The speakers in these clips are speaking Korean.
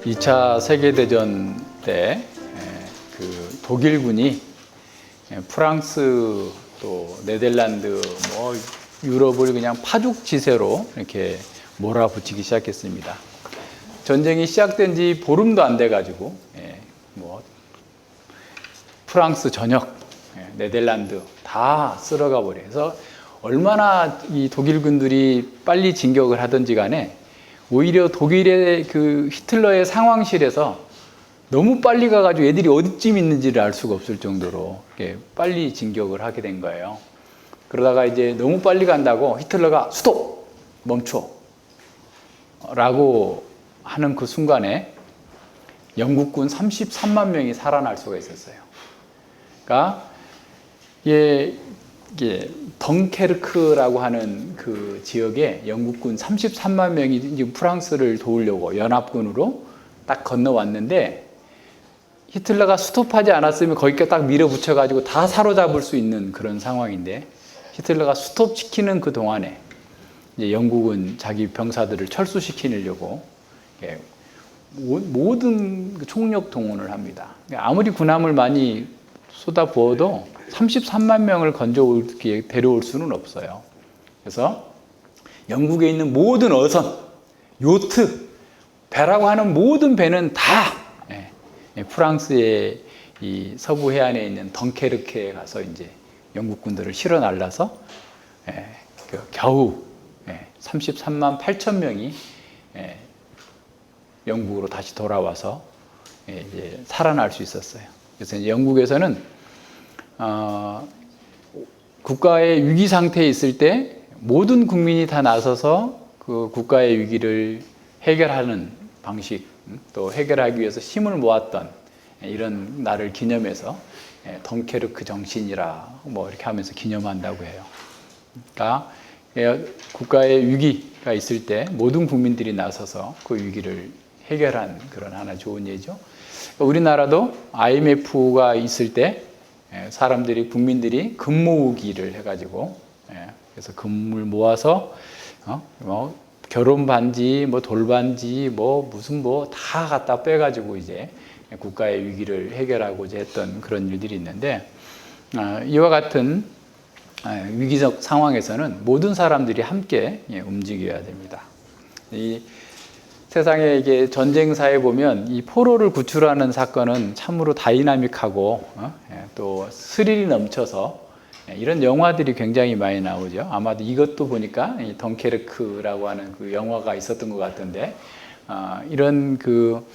2차 세계대전 때 그 독일군이 프랑스 또 네덜란드 뭐 유럽을 그냥 파죽지세로 이렇게 몰아붙이기 시작했습니다. 전쟁이 시작된 지 보름도 안 돼 가지고 뭐 프랑스 전역, 네덜란드 다 쓸어가 버려서 얼마나 이 독일군들이 빨리 진격을 하든지 간에 오히려 독일의 그 히틀러의 상황실에서 너무 빨리 가가지고 애들이 어디쯤 있는지를 알 수가 없을 정도로 빨리 진격을 하게 된 거예요. 그러다가 이제 너무 빨리 간다고 히틀러가 스톱! 멈춰! 라고 하는 그 순간에 영국군 33만 명이 살아날 수가 있었어요. 그러니까 이게 덩케르크라고 하는 그 지역에 영국군 33만 명이 이제 프랑스를 도우려고 연합군으로 딱 건너왔는데 히틀러가 스톱하지 않았으면 거기까지 딱 밀어붙여가지고 다 사로잡을 수 있는 그런 상황인데 히틀러가 스톱시키는 그 동안에 이제 영국은 자기 병사들을 철수시키려고 모든 총력 동원을 합니다. 아무리 군함을 많이 쏟아부어도 33만 명을 데려올 수는 없어요. 그래서 영국에 있는 모든 어선, 요트, 배라고 하는 모든 배는 다 프랑스의 이 서부 해안에 있는 덩케르크에 가서 이제 영국 군들을 실어 날라서 겨우 33만 8천 명이 영국으로 다시 돌아와서 이제 살아날 수 있었어요. 그래서 이제 영국에서는 국가의 위기 상태에 있을 때 모든 국민이 다 나서서 그 국가의 위기를 해결하는 방식, 또 해결하기 위해서 힘을 모았던 이런 날을 기념해서 덩케르크 정신이라 뭐 이렇게 하면서 기념한다고 해요. 그러니까 국가의 위기가 있을 때 모든 국민들이 나서서 그 위기를 해결한 그런 하나 좋은 예죠. 우리나라도 IMF가 있을 때 사람들이 국민들이 금 모으기를 해가지고 그래서 금을 모아서 뭐 결혼 반지, 뭐 돌반지, 뭐 무슨 뭐 다 갖다 빼가지고 이제 국가의 위기를 해결하고자 했던 그런 일들이 있는데 이와 같은 위기적 상황에서는 모든 사람들이 함께 움직여야 됩니다. 이 세상에 이게 전쟁사에 보면 이 포로를 구출하는 사건은 참으로 다이나믹하고 또 스릴이 넘쳐서 이런 영화들이 굉장히 많이 나오죠. 아마도 이것도 보니까 이 덩케르크라고 하는 그 영화가 있었던 것 같은데 이런 그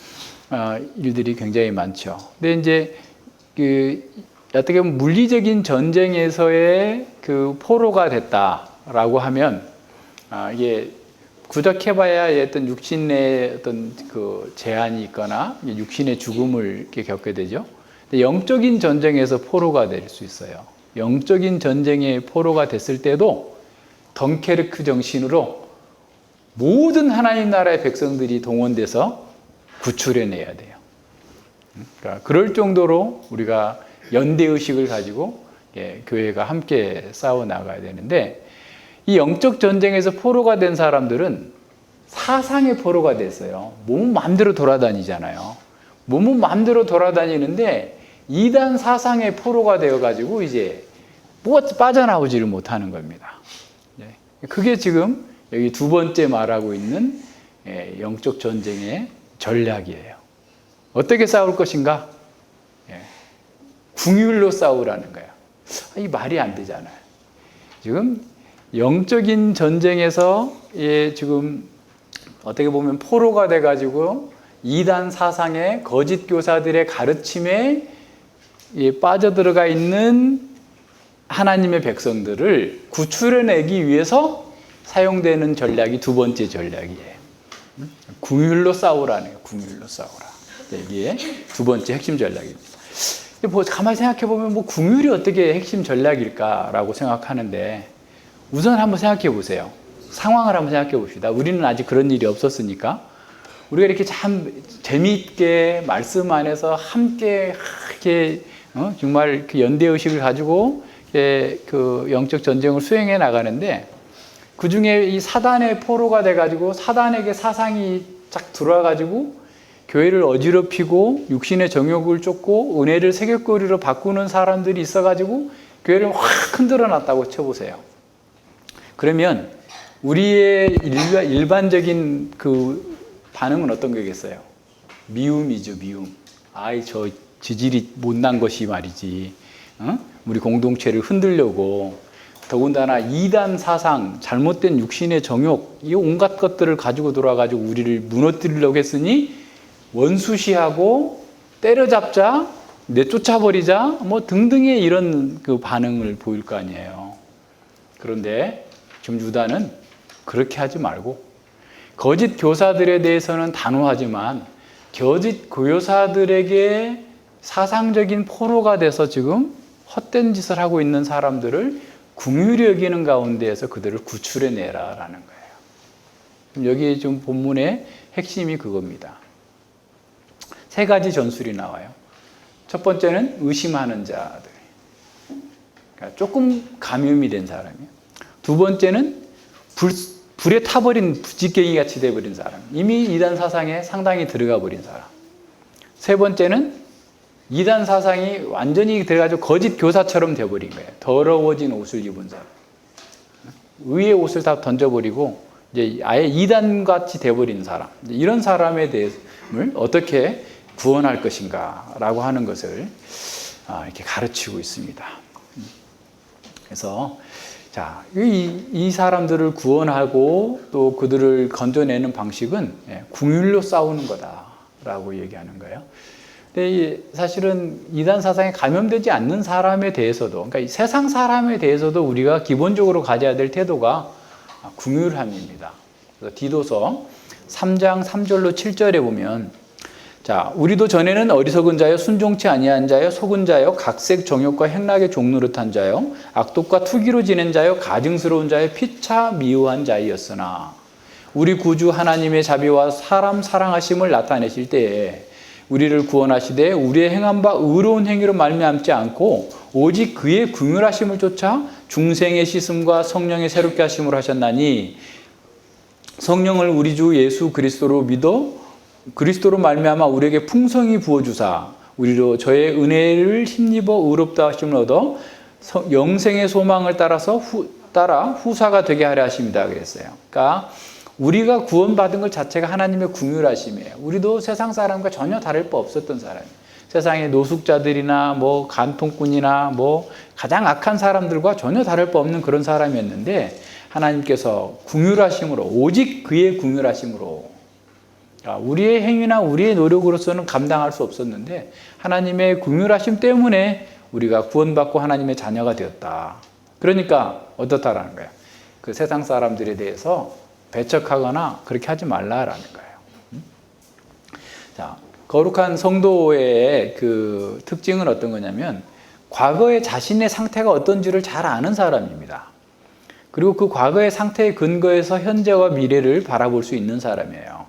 일들이 굉장히 많죠. 근데 이제 그 어떻게 보면 물리적인 전쟁에서의 그 포로가 됐다라고 하면 이게 구적해봐야 어떤 육신의 어떤 그 제한이 있거나 육신의 죽음을 이렇게 겪게 되죠. 근데 영적인 전쟁에서 포로가 될 수 있어요. 영적인 전쟁의 포로가 됐을 때도 덩케르크 정신으로 모든 하나님 나라의 백성들이 동원돼서 구출해내야 돼요. 그러니까 그럴 정도로 우리가 연대의식을 가지고 교회가 함께 싸워나가야 되는데 이 영적 전쟁에서 포로가 된 사람들은 사상의 포로가 됐어요. 몸은 마음대로 돌아다니잖아요. 몸은 마음대로 돌아다니는데 이단 사상의 포로가 되어가지고 이제 뭐가 빠져나오지를 못하는 겁니다. 그게 지금 여기 두 번째 말하고 있는 영적 전쟁의 전략이에요. 어떻게 싸울 것인가? 궁율로 싸우라는 거예요. 이 말이 안 되잖아요. 지금 영적인 전쟁에서 지금 어떻게 보면 포로가 돼가지고 이단 사상의 거짓 교사들의 가르침에 빠져들어가 있는 하나님의 백성들을 구출해내기 위해서 사용되는 전략이 두 번째 전략이에요. 궁율로 싸우라는 거예요. 궁율로 싸우라. 이게 두 번째 핵심 전략입니다. 뭐 가만히 생각해 보면 뭐 궁율이 어떻게 핵심 전략일까라고 생각하는데 우선 한번 생각해 보세요. 상황을 한번 생각해 봅시다. 우리는 아직 그런 일이 없었으니까 우리가 이렇게 참 재미있게 말씀 안에서 함께 이렇게 정말 그 연대 의식을 가지고 그 영적 전쟁을 수행해 나가는데 그 중에 이 사단의 포로가 돼가지고 사단에게 사상이 쫙 들어와가지고 교회를 어지럽히고 육신의 정욕을 쫓고 은혜를 세격거리로 바꾸는 사람들이 있어가지고 교회를 확 흔들어 놨다고 쳐보세요. 그러면 우리의 일반적인 그 반응은 어떤 거겠어요? 미움이죠, 미움. 아이, 저 지질이 못난 것이 말이지. 우리 공동체를 흔들려고. 더군다나 이단 사상, 잘못된 육신의 정욕, 이 온갖 것들을 가지고 돌아가지고 우리를 무너뜨리려고 했으니 원수시하고 때려잡자, 내쫓아버리자, 뭐 등등의 이런 그 반응을 보일 거 아니에요. 그런데 지금 유다는 그렇게 하지 말고 거짓 교사들에 대해서는 단호하지만 거짓 교사들에게 사상적인 포로가 돼서 지금 헛된 짓을 하고 있는 사람들을 긍휼히 여기는 가운데에서 그들을 구출해내라라는 거예요. 여기 지금 본문의 핵심이 그겁니다. 세 가지 전술이 나와요. 첫 번째는 의심하는 자들. 그러니까 조금 감염이 된 사람이에요. 두 번째는 불에 타버린 부지깽이 같이 돼버린 사람. 이미 이단 사상에 상당히 들어가 버린 사람. 세 번째는 이단 사상이 완전히 들어가지고 거짓 교사처럼 돼버린 거예요. 더러워진 옷을 입은 사람. 의의 옷을 다 던져버리고 이제 아예 이단같이 돼버린 사람. 이런 사람에 대해서 어떻게 구원할 것인가라고 하는 것을 이렇게 가르치고 있습니다. 그래서 자, 이 사람들을 구원하고 또 그들을 건져내는 방식은 긍휼로 싸우는 거다라고 얘기하는 거예요. 근데 사실은 이단 사상에 감염되지 않는 사람에 대해서도, 그러니까 이 세상 사람에 대해서도 우리가 기본적으로 가져야 될 태도가 긍휼함입니다. 그래서 디도서 3장 3절로 7절에 보면, 자, 우리도 전에는 어리석은 자여, 순종치 아니한 자여, 속은 자여, 각색 정욕과 행락의 종노릇한 자여, 악독과 투기로 지낸 자여, 가증스러운 자여, 피차 미워한 자이었으나 우리 구주 하나님의 자비와 사람 사랑하심을 나타내실 때에 우리를 구원하시되 우리의 행한 바 의로운 행위로 말미암지 않고 오직 그의 긍휼하심을 쫓아 중생의 씻음과 성령의 새롭게 하심을 하셨나니 성령을 우리 주 예수 그리스도로 믿어 그리스도로 말미암아 우리에게 풍성히 부어주사 우리로 저의 은혜를 힘입어 의롭다 하심을 얻어 영생의 소망을 따라 후사가 되게 하려 하십니다. 그랬어요. 그러니까 우리가 구원받은 것 자체가 하나님의 긍휼하심이에요. 우리도 세상 사람과 전혀 다를 바 없었던 사람이에요. 세상의 노숙자들이나 뭐 간통꾼이나 뭐 가장 악한 사람들과 전혀 다를 바 없는 그런 사람이었는데 하나님께서 긍휼하심으로 오직 그의 긍휼하심으로 우리의 행위나 우리의 노력으로서는 감당할 수 없었는데 하나님의 긍휼하심 때문에 우리가 구원받고 하나님의 자녀가 되었다. 그러니까 어떻다라는 거예요. 그 세상 사람들에 대해서 배척하거나 그렇게 하지 말라라는 거예요. 자, 거룩한 성도의 그 특징은 어떤 거냐면 과거의 자신의 상태가 어떤지를 잘 아는 사람입니다. 그리고 그 과거의 상태에 근거해서 현재와 미래를 바라볼 수 있는 사람이에요.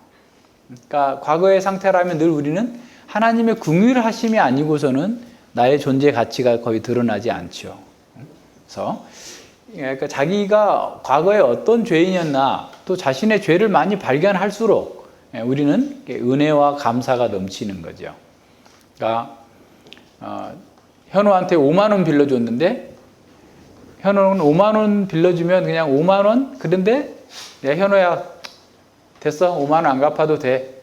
그러니까 과거의 상태라면 늘 우리는 하나님의 긍휼하심이 아니고서는 나의 존재 가치가 거의 드러나지 않죠. 그래서 그러니까 자기가 과거에 어떤 죄인이었나 또 자신의 죄를 많이 발견할수록 우리는 은혜와 감사가 넘치는 거죠. 그러니까 현우한테 5만 원 빌려줬는데 현우는 5만 원 빌려주면 그냥 5만 원 그런데 야 현우야 됐어 5만 원 안 갚아도 돼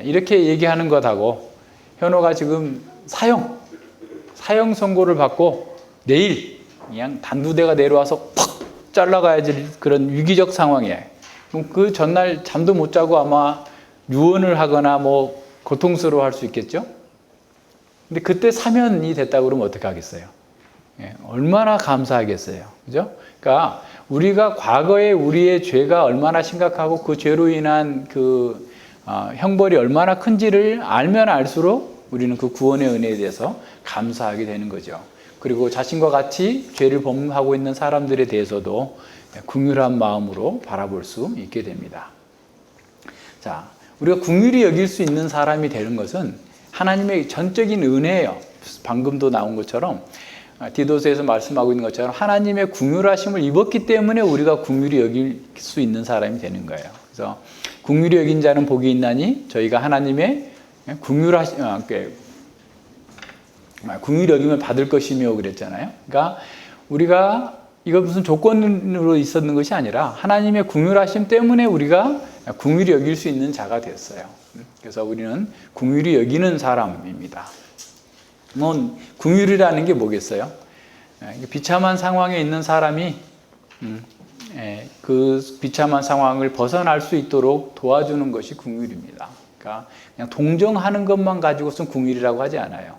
이렇게 얘기하는 것하고 현우가 지금 사형 선고를 받고 내일 그냥 단두대가 내려와서 팍 잘라가야지 그런 위기적 상황이에요. 그럼 그 전날 잠도 못 자고 아마 유언을 하거나 뭐 고통스러워할 수 있겠죠. 근데 그때 사면이 됐다고 그러면 어떻게 하겠어요? 얼마나 감사하겠어요, 그죠? 그러니까 우리가 과거에 우리의 죄가 얼마나 심각하고 그 죄로 인한 그 형벌이 얼마나 큰지를 알면 알수록 우리는 그 구원의 은혜에 대해서 감사하게 되는 거죠. 그리고 자신과 같이 죄를 범하고 있는 사람들에 대해서도 긍휼한 마음으로 바라볼 수 있게 됩니다. 자, 우리가 긍휼히 여길 수 있는 사람이 되는 것은 하나님의 전적인 은혜예요. 방금도 나온 것처럼 디도서에서 말씀하고 있는 것처럼 하나님의 긍휼하심을 입었기 때문에 우리가 긍휼히 여길 수 있는 사람이 되는 거예요. 그래서 긍휼히 여긴 자는 복이 있나니 저희가 하나님의 긍휼히 여김을 받을 것이며 그랬잖아요. 그러니까 우리가 이거 무슨 조건으로 있었는 것이 아니라 하나님의 긍휼하심 때문에 우리가 긍휼히 여길 수 있는 자가 됐어요. 그래서 우리는 긍휼히 여기는 사람입니다. 긍휼이라는 게 뭐겠어요? 비참한 상황에 있는 사람이 그 비참한 상황을 벗어날 수 있도록 도와주는 것이 긍휼입니다. 그러니까 그냥 동정하는 것만 가지고선 긍휼이라고 하지 않아요.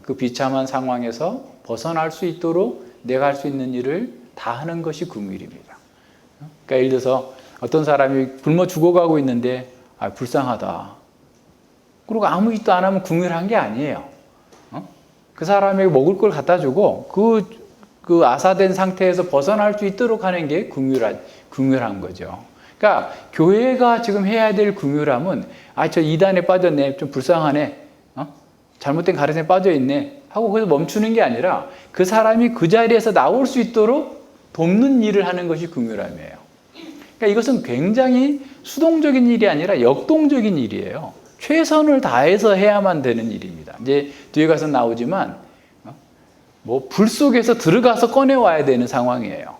그 비참한 상황에서 벗어날 수 있도록 내가 할 수 있는 일을 다 하는 것이 긍휼입니다. 그러니까 예를 들어서 어떤 사람이 굶어 죽어가고 있는데 불쌍하다. 그리고 아무 짓도 안 하면 긍휼한 게 아니에요. 그 사람에게 먹을 걸 갖다 주고 그 아사된 상태에서 벗어날 수 있도록 하는 게 긍휼한 거죠. 그러니까 교회가 지금 해야 될 긍휼함은 저 이단에 빠졌네, 좀 불쌍하네, 잘못된 가르침에 빠져있네 하고 거기서 멈추는 게 아니라 그 사람이 그 자리에서 나올 수 있도록 돕는 일을 하는 것이 긍휼함이에요. 그러니까 이것은 굉장히 수동적인 일이 아니라 역동적인 일이에요. 최선을 다해서 해야만 되는 일입니다. 이제 뒤에 가서 나오지만 불 속에서 들어가서 꺼내와야 되는 상황이에요.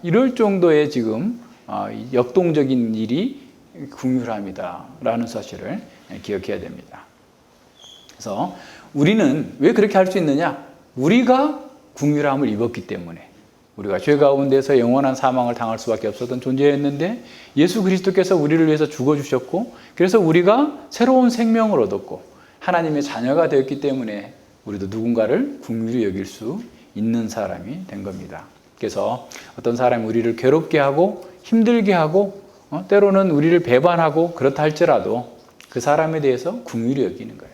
이럴 정도의 지금 역동적인 일이 긍휼함이다라는 사실을 기억해야 됩니다. 그래서 우리는 왜 그렇게 할 수 있느냐? 우리가 긍휼함을 입었기 때문에. 우리가 죄 가운데서 영원한 사망을 당할 수밖에 없었던 존재였는데 예수 그리스도께서 우리를 위해서 죽어주셨고 그래서 우리가 새로운 생명을 얻었고 하나님의 자녀가 되었기 때문에 우리도 누군가를 긍휼히 여길 수 있는 사람이 된 겁니다. 그래서 어떤 사람이 우리를 괴롭게 하고 힘들게 하고 때로는 우리를 배반하고 그렇다 할지라도 그 사람에 대해서 긍휼히 여기는 거예요.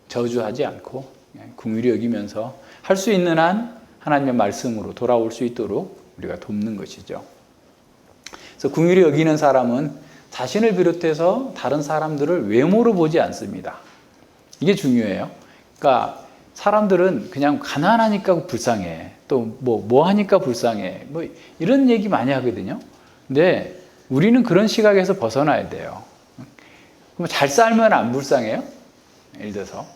저주하지 않고 긍휼히 여기면서 할 수 있는 한 하나님의 말씀으로 돌아올 수 있도록 우리가 돕는 것이죠. 그래서 긍휼히 여기는 사람은 자신을 비롯해서 다른 사람들을 외모로 보지 않습니다. 이게 중요해요. 그러니까 사람들은 그냥 가난하니까 불쌍해. 또 뭐 하니까 불쌍해. 이런 얘기 많이 하거든요. 근데 우리는 그런 시각에서 벗어나야 돼요. 그럼 잘 살면 안 불쌍해요? 예를 들어서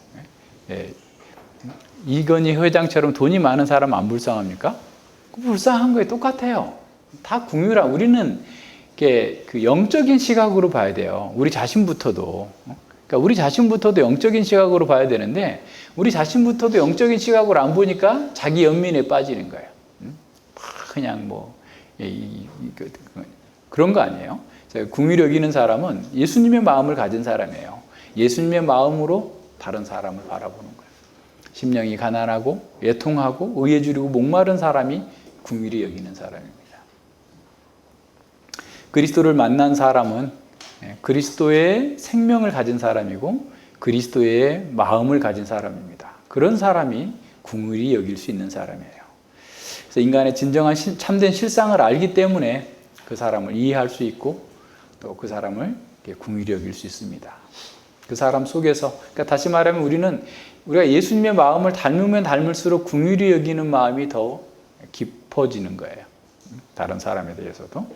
이건희 회장처럼 돈이 많은 사람 안 불쌍합니까? 불쌍한 거에 똑같아요. 다 긍휼한. 우리는 그 영적인 시각으로 봐야 돼요. 우리 자신부터도. 그러니까 우리 자신부터도 영적인 시각으로 봐야 되는데 우리 자신부터도 영적인 시각으로 안 보니까 자기 연민에 빠지는 거예요. 그냥 그런 거 아니에요. 긍휼히 여기는 사람은 예수님의 마음을 가진 사람이에요. 예수님의 마음으로 다른 사람을 바라보는 거예요. 심령이 가난하고 애통하고 의에 주리고 목마른 사람이 긍휼히 여기는 사람입니다. 그리스도를 만난 사람은 그리스도의 생명을 가진 사람이고 그리스도의 마음을 가진 사람입니다. 그런 사람이 긍휼히 여길 수 있는 사람이에요. 그래서 인간의 진정한 참된 실상을 알기 때문에 그 사람을 이해할 수 있고 또 그 사람을 긍휼히 여길 수 있습니다. 그 사람 속에서, 그러니까 다시 말하면 우리가 예수님의 마음을 닮으면 닮을수록 긍휼히 여기는 마음이 더 깊어지는 거예요. 다른 사람에 대해서도.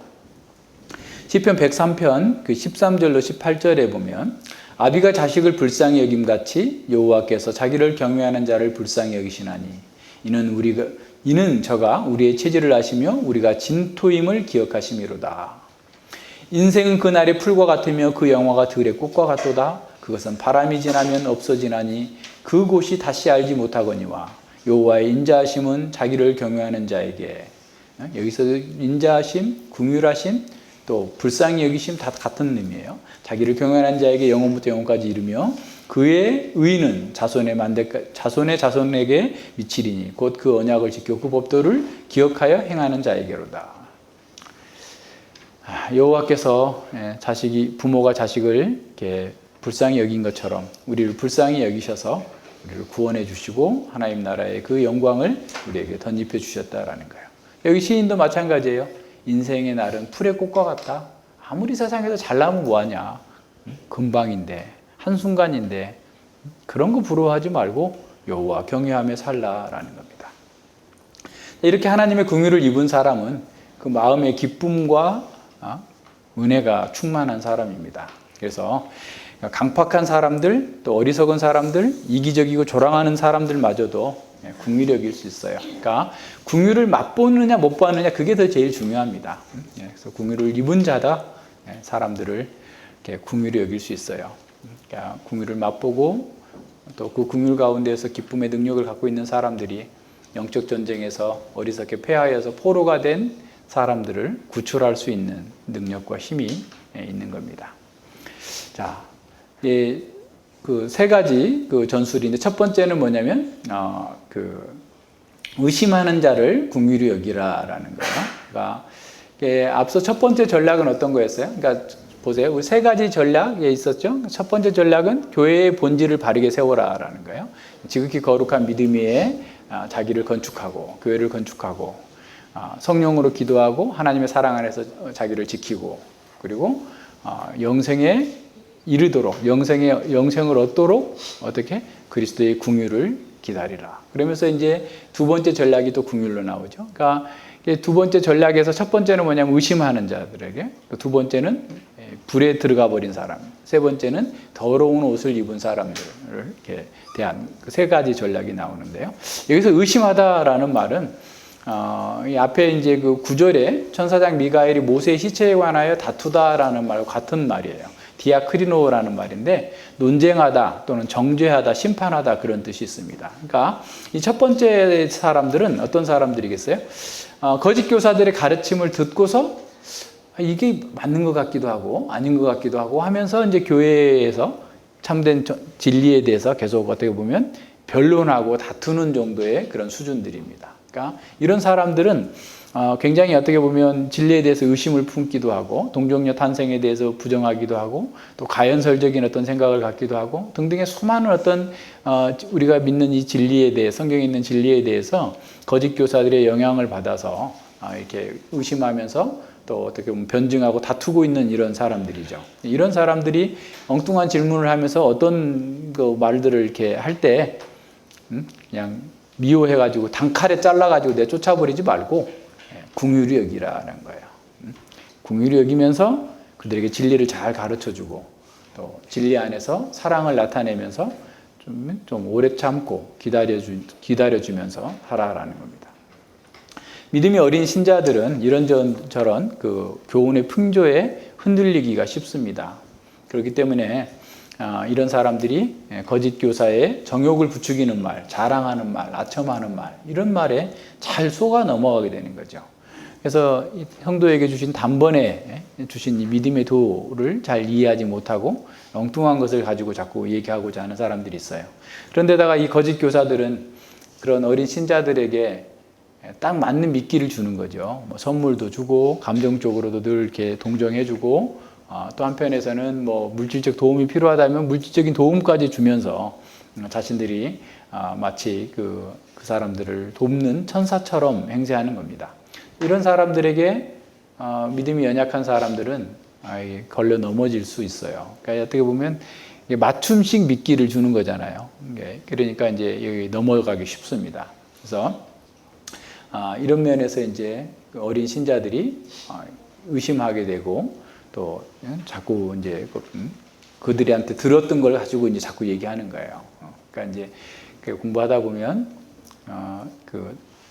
시편 103편 그 13절로 18절에 보면 아비가 자식을 불쌍히 여김같이 여호와께서 자기를 경외하는 자를 불쌍히 여기시나니 이는 저가 우리의 체질을 아시며 우리가 진토임을 기억하심이로다. 인생은 그날의 풀과 같으며 그 영화가 들의 꽃과 같도다. 그것은 바람이 지나면 없어지나니 그곳이 다시 알지 못하거니와 여호와의 인자하심은 자기를 경외하는 자에게. 여기서 인자하심, 긍휼하심, 또 불쌍히 여기심 다 같은 의미예요. 자기를 경외하는 자에게 영원부터 영원까지 이르며 그의 의는 자손의 자손에게 미치리니 곧 그 언약을 지켜 그 법도를 기억하여 행하는 자에게로다. 여호와께서 부모가 자식을 이렇게 불쌍히 여긴 것처럼 우리를 불쌍히 여기셔서 우리를 구원해 주시고 하나님 나라의 그 영광을 우리에게 덧입혀 주셨다라는 거예요. 여기 시인도 마찬가지예요. 인생의 날은 풀의 꽃과 같다. 아무리 세상에서 잘나면 뭐하냐. 금방인데 한순간인데 그런 거 부러워하지 말고 여호와 경외하며 살라라는 겁니다. 이렇게 하나님의 긍휼을 입은 사람은 그 마음의 기쁨과 은혜가 충만한 사람입니다. 그래서 그러니까 강팍한 사람들, 또 어리석은 사람들, 이기적이고 조랑하는 사람들마저도 긍휼히 여길 수 있어요. 그러니까 긍휼을 맛보느냐 못 보느냐 그게 더 제일 중요합니다. 그래서 긍휼을 입은 자다 사람들을 이렇게 긍휼히 여길 수 있어요. 그러니까 긍휼을 맛보고 또 그 긍휼 가운데에서 기쁨의 능력을 갖고 있는 사람들이 영적 전쟁에서 어리석게 패하여서 포로가 된 사람들을 구출할 수 있는 능력과 힘이 있는 겁니다. 자, 그 세 가지 그 전술인데 첫 번째는 뭐냐면 의심하는 자를 긍휼히 여기라라는 거예요. 그러니까 앞서 첫 번째 전략은 어떤 거였어요? 그러니까 보세요, 우리 세 가지 전략에 있었죠. 첫 번째 전략은 교회의 본질을 바르게 세워라라는 거예요. 지극히 거룩한 믿음 위에 자기를 건축하고 교회를 건축하고 성령으로 기도하고 하나님의 사랑 안에서 자기를 지키고 그리고 영생에 이르도록 영생을 얻도록 어떻게 그리스도의 긍휼을 기다리라. 그러면서 이제 두 번째 전략이 또 긍휼로 나오죠. 그러니까 두 번째 전략에서 첫 번째는 뭐냐면 의심하는 자들에게, 두 번째는 불에 들어가 버린 사람, 세 번째는 더러운 옷을 입은 사람들을 이렇게 대한 그 세 가지 전략이 나오는데요. 여기서 의심하다라는 말은 이 앞에 이제 그 9절에 천사장 미가엘이 모세의 시체에 관하여 다투다라는 말과 같은 말이에요. 디아크리노라는 말인데 논쟁하다 또는 정죄하다, 심판하다 그런 뜻이 있습니다. 그러니까 이 첫 번째 사람들은 어떤 사람들이겠어요? 거짓 교사들의 가르침을 듣고서 이게 맞는 것 같기도 하고 아닌 것 같기도 하고 하면서 이제 교회에서 참된 진리에 대해서 계속 어떻게 보면 변론하고 다투는 정도의 그런 수준들입니다. 그러니까 이런 사람들은 굉장히 어떻게 보면 진리에 대해서 의심을 품기도 하고 동정녀 탄생에 대해서 부정하기도 하고 또 가연설적인 어떤 생각을 갖기도 하고 등등의 수많은 어떤 우리가 믿는 이 진리에 대해 성경에 있는 진리에 대해서 거짓 교사들의 영향을 받아서 이렇게 의심하면서 또 어떻게 보면 변증하고 다투고 있는 이런 사람들이죠. 이런 사람들이 엉뚱한 질문을 하면서 어떤 그 말들을 이렇게 할 때 그냥 미워해가지고 단칼에 잘라가지고 내쫓아버리지 말고 긍휼히 여기라는 거예요. 긍휼히 여기면서 그들에게 진리를 잘 가르쳐주고 또 진리 안에서 사랑을 나타내면서 좀 오래 참고 기다려주면서 하라라는 겁니다. 믿음이 어린 신자들은 이런저런 그 교훈의 풍조에 흔들리기가 쉽습니다. 그렇기 때문에 이런 사람들이 거짓 교사의 정욕을 부추기는 말, 자랑하는 말, 아첨하는 말 이런 말에 잘 속아 넘어가게 되는 거죠. 그래서 성도에게 주신 단번에 주신 이 믿음의 도를 잘 이해하지 못하고 엉뚱한 것을 가지고 자꾸 얘기하고자 하는 사람들이 있어요. 그런데다가 이 거짓 교사들은 그런 어린 신자들에게 딱 맞는 미끼를 주는 거죠. 뭐 선물도 주고 감정적으로도 늘 이렇게 동정해주고 또 한편에서는 뭐 물질적 도움이 필요하다면 물질적인 도움까지 주면서 자신들이 마치 그 사람들을 돕는 천사처럼 행세하는 겁니다. 이런 사람들에게 믿음이 연약한 사람들은 걸려 넘어질 수 있어요. 그러니까 어떻게 보면 맞춤식 미끼를 주는 거잖아요. 그러니까 이제 여기 넘어가기 쉽습니다. 그래서 이런 면에서 이제 어린 신자들이 의심하게 되고 또 자꾸 이제 그들한테 들었던 걸 가지고 이제 자꾸 얘기하는 거예요. 그러니까 이제 공부하다 보면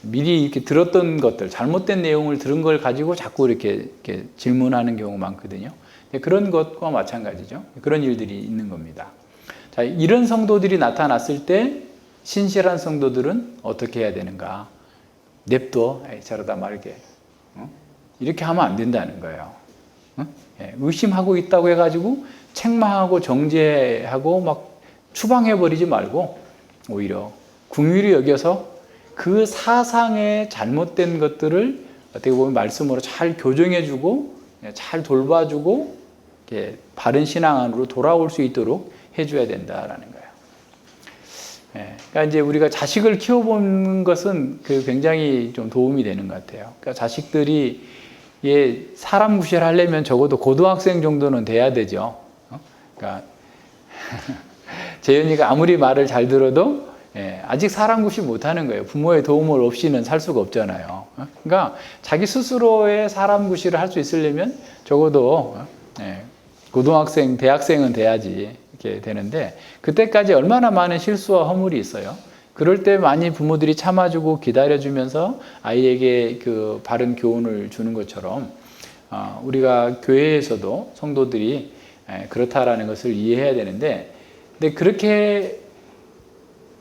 미리 이렇게 들었던 것들, 잘못된 내용을 들은 걸 가지고 자꾸 이렇게 질문하는 경우가 많거든요. 그런 것과 마찬가지죠. 그런 일들이 있는 겁니다. 자, 이런 성도들이 나타났을 때 신실한 성도들은 어떻게 해야 되는가? 냅둬, 저러다 말게. 이렇게 하면 안 된다는 거예요. 의심하고 있다고 해가지고 책망하고 정죄하고 막 추방해버리지 말고 오히려 긍휼히 여겨서 그 사상의 잘못된 것들을 어떻게 보면 말씀으로 잘 교정해주고 잘 돌봐주고 바른 신앙 안으로 돌아올 수 있도록 해줘야 된다라는 거예요. 그러니까 이제 우리가 자식을 키워보는 것은 굉장히 좀 도움이 되는 것 같아요. 그러니까 자식들이 사람 구실하려면 적어도 고등학생 정도는 돼야 되죠. 그러니까 재현이가 아무리 말을 잘 들어도 아직 사람 구실 못하는 거예요. 부모의 도움을 없이는 살 수가 없잖아요. 그러니까 자기 스스로의 사람 구실을 할 수 있으려면 적어도 고등학생, 대학생은 돼야지 이렇게 되는데 그때까지 얼마나 많은 실수와 허물이 있어요. 그럴 때 많이 부모들이 참아주고 기다려주면서 아이에게 그 바른 교훈을 주는 것처럼 우리가 교회에서도 성도들이 그렇다라는 것을 이해해야 되는데, 근데 그렇게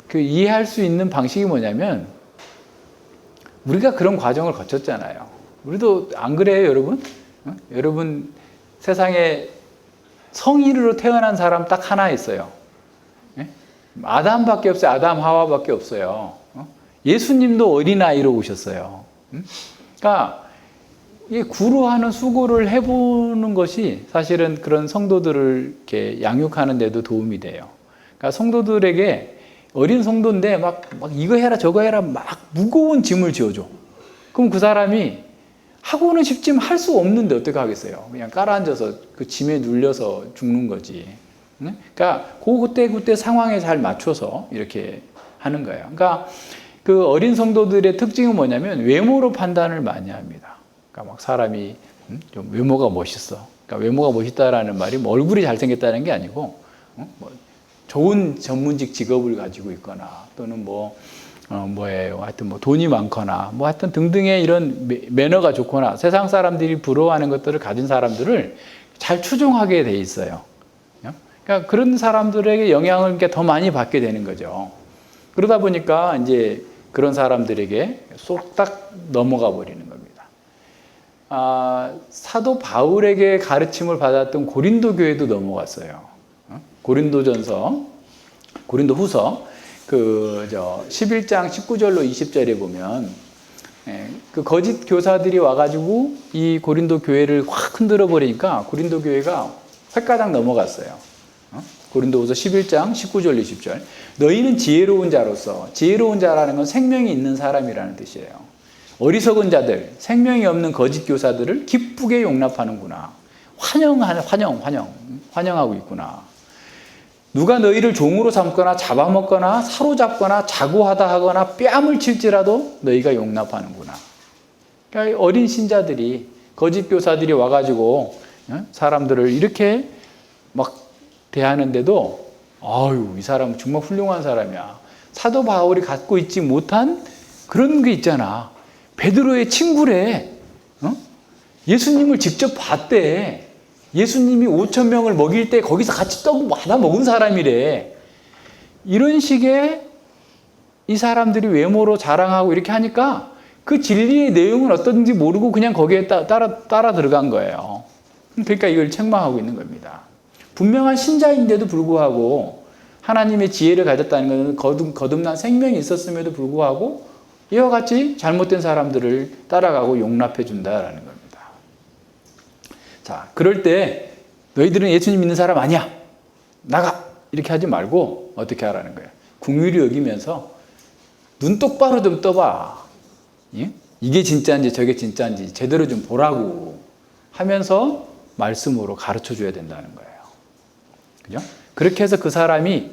그 이해할 수 있는 방식이 뭐냐면 우리가 그런 과정을 거쳤잖아요. 우리도 안 그래요, 여러분? 여러분 세상에 성인으로 태어난 사람 딱 하나 있어요. 아담밖에 없어요. 아담 하와밖에 없어요. 예수님도 어린아이로 오셨어요. 그러니까 이 구루하는 수고를 해보는 것이 사실은 그런 성도들을 이렇게 양육하는 데도 도움이 돼요. 그러니까 성도들에게 어린 성도인데 막 이거 해라 저거 해라 막 무거운 짐을 지어줘. 그럼 그 사람이 하고는 싶지만 할 수 없는데 어떻게 하겠어요? 그냥 깔아앉아서 그 짐에 눌려서 죽는 거지. 그러니까 그때 상황에 잘 맞춰서 이렇게 하는 거예요. 그러니까 그 어린 성도들의 특징은 뭐냐면 외모로 판단을 많이 합니다. 그러니까 막 사람이 좀 외모가 멋있어. 그러니까 외모가 멋있다라는 말이 뭐 얼굴이 잘생겼다는 게 아니고 뭐 좋은 전문직 직업을 가지고 있거나 또는 뭐예요. 하여튼 뭐 돈이 많거나 뭐 하여튼 등등의 이런 매너가 좋거나 세상 사람들이 부러워하는 것들을 가진 사람들을 잘 추종하게 돼 있어요. 그러니까 그런 사람들에게 영향을 더 많이 받게 되는 거죠. 그러다 보니까 이제 그런 사람들에게 쏙딱 넘어가 버리는 겁니다. 사도 바울에게 가르침을 받았던 고린도 교회도 넘어갔어요. 고린도후서 11장 19절로 20절에 보면 그 거짓 교사들이 와가지고 이 고린도 교회를 확 흔들어 버리니까 고린도 교회가 획가닥 넘어갔어요. 고린도후서 11장 19절 20절. 너희는 지혜로운 자로서, 지혜로운 자라는 건 생명이 있는 사람이라는 뜻이에요. 어리석은 자들, 생명이 없는 거짓 교사들을 기쁘게 용납하는구나. 환영하고 있구나. 누가 너희를 종으로 삼거나 잡아먹거나 사로잡거나 자고하다 하거나 뺨을 칠지라도 너희가 용납하는구나. 그러니까 어린 신자들이, 거짓 교사들이 와가지고 사람들을 이렇게 막 대하는데도 아유, 이 사람은 정말 훌륭한 사람이야. 사도 바울이 갖고 있지 못한 그런 게 있잖아. 베드로의 친구래. 예수님을 직접 봤대. 예수님이 5,000명을 먹일 때 거기서 같이 떡 받아 먹은 사람이래. 이런 식의 이 사람들이 외모로 자랑하고 이렇게 하니까 그 진리의 내용은 어떤지 모르고 그냥 거기에 따라 들어간 거예요. 그러니까 이걸 책망하고 있는 겁니다. 분명한 신자인데도 불구하고 하나님의 지혜를 가졌다는 것은 거듭난 생명이 있었음에도 불구하고 이와 같이 잘못된 사람들을 따라가고 용납해 준다라는 겁니다. 자, 그럴 때 너희들은 예수님 믿는 사람 아니야. 나가. 이렇게 하지 말고 어떻게 하라는 거예요? 긍휼히 여기면서 눈 똑바로 좀 떠봐. 예? 이게 진짜인지 저게 진짜인지 제대로 좀 보라고 하면서 말씀으로 가르쳐 줘야 된다는 거예요. 그죠? 그렇게 해서 그 사람이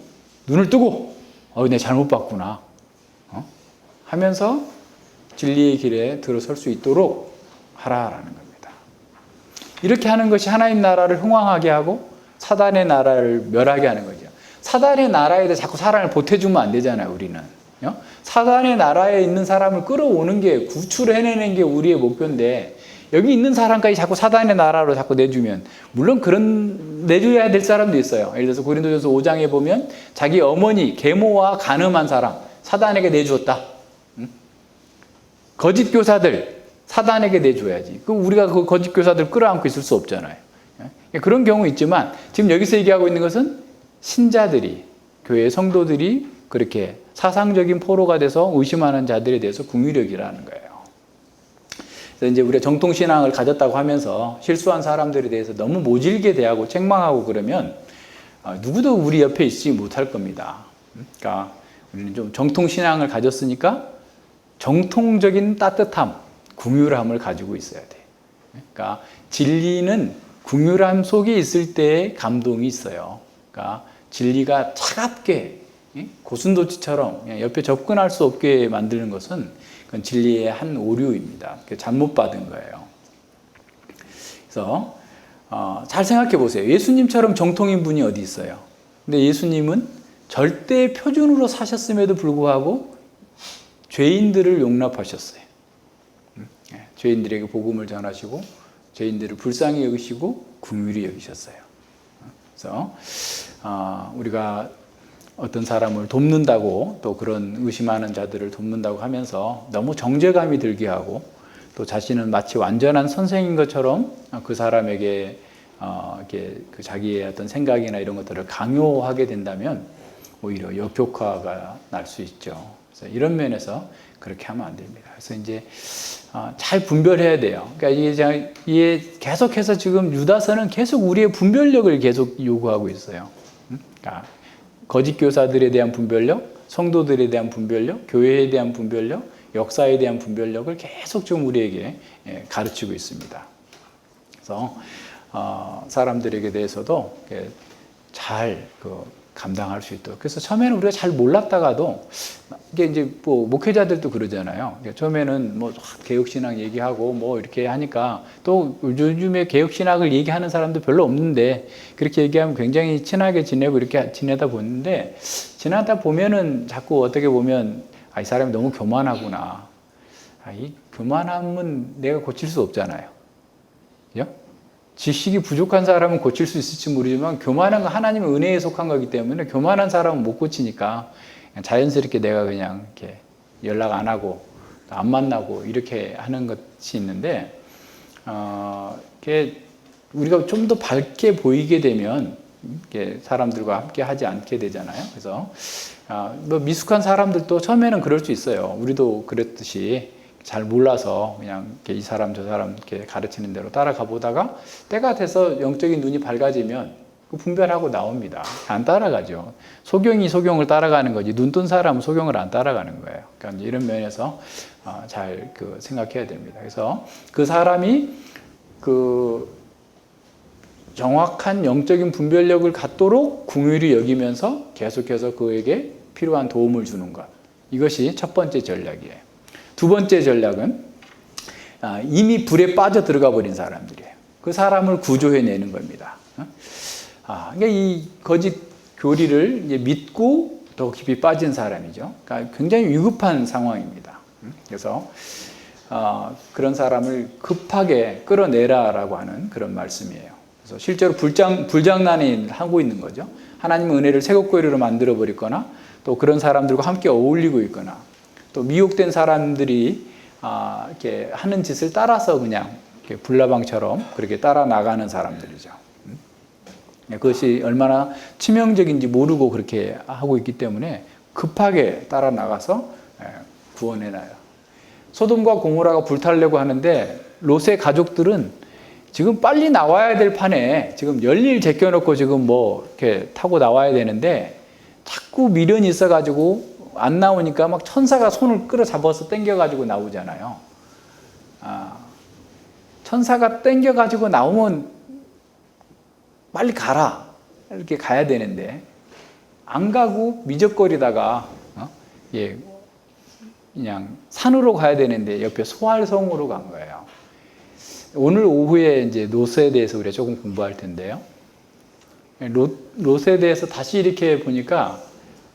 눈을 뜨고 내가 잘못 봤구나 하면서 진리의 길에 들어설 수 있도록 하라라는 겁니다. 이렇게 하는 것이 하나님 나라를 흥왕하게 하고 사단의 나라를 멸하게 하는 거죠. 사단의 나라에 자꾸 사람을 보태주면 안 되잖아요, 우리는. 사단의 나라에 있는 사람을 끌어오는 게, 구출해내는 게 우리의 목표인데 여기 있는 사람까지 자꾸 사단의 나라로 자꾸 내주면, 물론 그런 내줘야 될 사람도 있어요. 예를 들어서 고린도전서 5장에 보면 자기 어머니 계모와 간음한 사람 사단에게 내주었다. 거짓 교사들 사단에게 내줘야지. 그럼 우리가 그 거짓 교사들 끌어안고 있을 수 없잖아요. 그런 경우 있지만 지금 여기서 얘기하고 있는 것은 신자들이, 교회 성도들이 그렇게 사상적인 포로가 돼서 의심하는 자들에 대해서 긍휼히 여기라는 거예요. 그래서 이제 우리가 정통신앙을 가졌다고 하면서 실수한 사람들에 대해서 너무 모질게 대하고 책망하고 그러면 누구도 우리 옆에 있지 못할 겁니다. 그러니까 우리는 좀 정통신앙을 가졌으니까 정통적인 따뜻함, 긍휼함을 가지고 있어야 돼. 그러니까 진리는 긍휼함 속에 있을 때의 감동이 있어요. 그러니까 진리가 차갑게 고슴도치처럼 그냥 옆에 접근할 수 없게 만드는 것은 그건 진리의 한 오류입니다. 잘못 받은 거예요. 그래서 잘 생각해 보세요. 예수님처럼 정통인 분이 어디 있어요? 근데 예수님은 절대 표준으로 사셨음에도 불구하고 죄인들을 용납하셨어요. 죄인들에게 복음을 전하시고 죄인들을 불쌍히 여기시고 긍휼히 여기셨어요. 그래서 우리가 어떤 사람을 돕는다고 또 그런 의심하는 자들을 돕는다고 하면서 너무 정죄감이 들게 하고 또 자신은 마치 완전한 선생인 것처럼 그 사람에게 이렇게 그 자기의 어떤 생각이나 이런 것들을 강요하게 된다면 오히려 역효과가 날 수 있죠. 그래서 이런 면에서 그렇게 하면 안 됩니다. 그래서 이제 잘 분별해야 돼요. 그러니까 이게 계속해서 지금 유다서는 계속 우리의 분별력을 계속 요구하고 있어요. 그러니까 거짓 교사들에 대한 분별력, 성도들에 대한 분별력, 교회에 대한 분별력, 역사에 대한 분별력을 계속 좀 우리에게 가르치고 있습니다. 그래서 사람들에게 대해서도 잘 감당할 수 있도록. 그래서 처음에는 우리가 잘 몰랐다가도 이게 이제 뭐 목회자들도 그러잖아요. 처음에는 뭐 개혁신학 얘기하고 뭐 이렇게 하니까 또 요즘에 개혁신학을 얘기하는 사람도 별로 없는데 그렇게 얘기하면 굉장히 친하게 지내고 이렇게 지내다 보는데 지나다 보면은 자꾸 어떻게 보면 이 사람이 너무 교만하구나. 이 교만함은 내가 고칠 수 없잖아요. 그죠? 지식이 부족한 사람은 고칠 수 있을지 모르지만 교만한 건 하나님의 은혜에 속한 거기 때문에 교만한 사람은 못 고치니까 자연스럽게 내가 그냥 이렇게 연락 안 하고 안 만나고 이렇게 하는 것이 있는데 우리가 좀 더 밝게 보이게 되면 사람들과 함께 하지 않게 되잖아요. 그래서 뭐 미숙한 사람들도 처음에는 그럴 수 있어요. 우리도 그랬듯이 잘 몰라서 그냥 이 사람 저 사람 이렇게 가르치는 대로 따라가 보다가 때가 돼서 영적인 눈이 밝아지면 분별하고 나옵니다. 안 따라가죠. 소경이 소경을 따라가는 거지 눈 뜬 사람은 소경을 안 따라가는 거예요. 그러니까 이런 면에서 잘 생각해야 됩니다. 그래서 그 사람이 정확한 영적인 분별력을 갖도록 긍휼히 여기면서 계속해서 그에게 필요한 도움을 주는 것. 이것이 첫 번째 전략이에요. 두 번째 전략은 이미 불에 빠져 들어가 버린 사람들이에요. 그 사람을 구조해내는 겁니다. 그러니까 이 거짓 교리를 이제 믿고 더 깊이 빠진 사람이죠. 그러니까 굉장히 위급한 상황입니다. 그래서 그런 사람을 급하게 끌어내라라고 하는 그런 말씀이에요. 그래서 실제로 불장난이 하고 있는 거죠. 하나님의 은혜를 새곡고리로 만들어 버리거나 또 그런 사람들과 함께 어울리고 있거나 또 미혹된 사람들이 이렇게 하는 짓을 따라서 그냥 이렇게 불나방처럼 그렇게 따라 나가는 사람들이죠. 그것이 얼마나 치명적인지 모르고 그렇게 하고 있기 때문에 급하게 따라 나가서 구원해놔요. 소돔과 고모라가 불타려고 하는데 롯의 가족들은 지금 빨리 나와야 될 판에 지금 열일 제껴놓고 지금 뭐 이렇게 타고 나와야 되는데 자꾸 미련이 있어가지고 안 나오니까 막 천사가 손을 끌어잡아서 당겨가지고 나오잖아요. 천사가 당겨가지고 나오면 빨리 가라. 이렇게 가야 되는데 안 가고 미적거리다가 그냥 산으로 가야 되는데 옆에 소알성으로 간 거예요. 오늘 오후에 이제 롯에 대해서 우리가 조금 공부할 텐데요. 롯에 대해서 다시 이렇게 보니까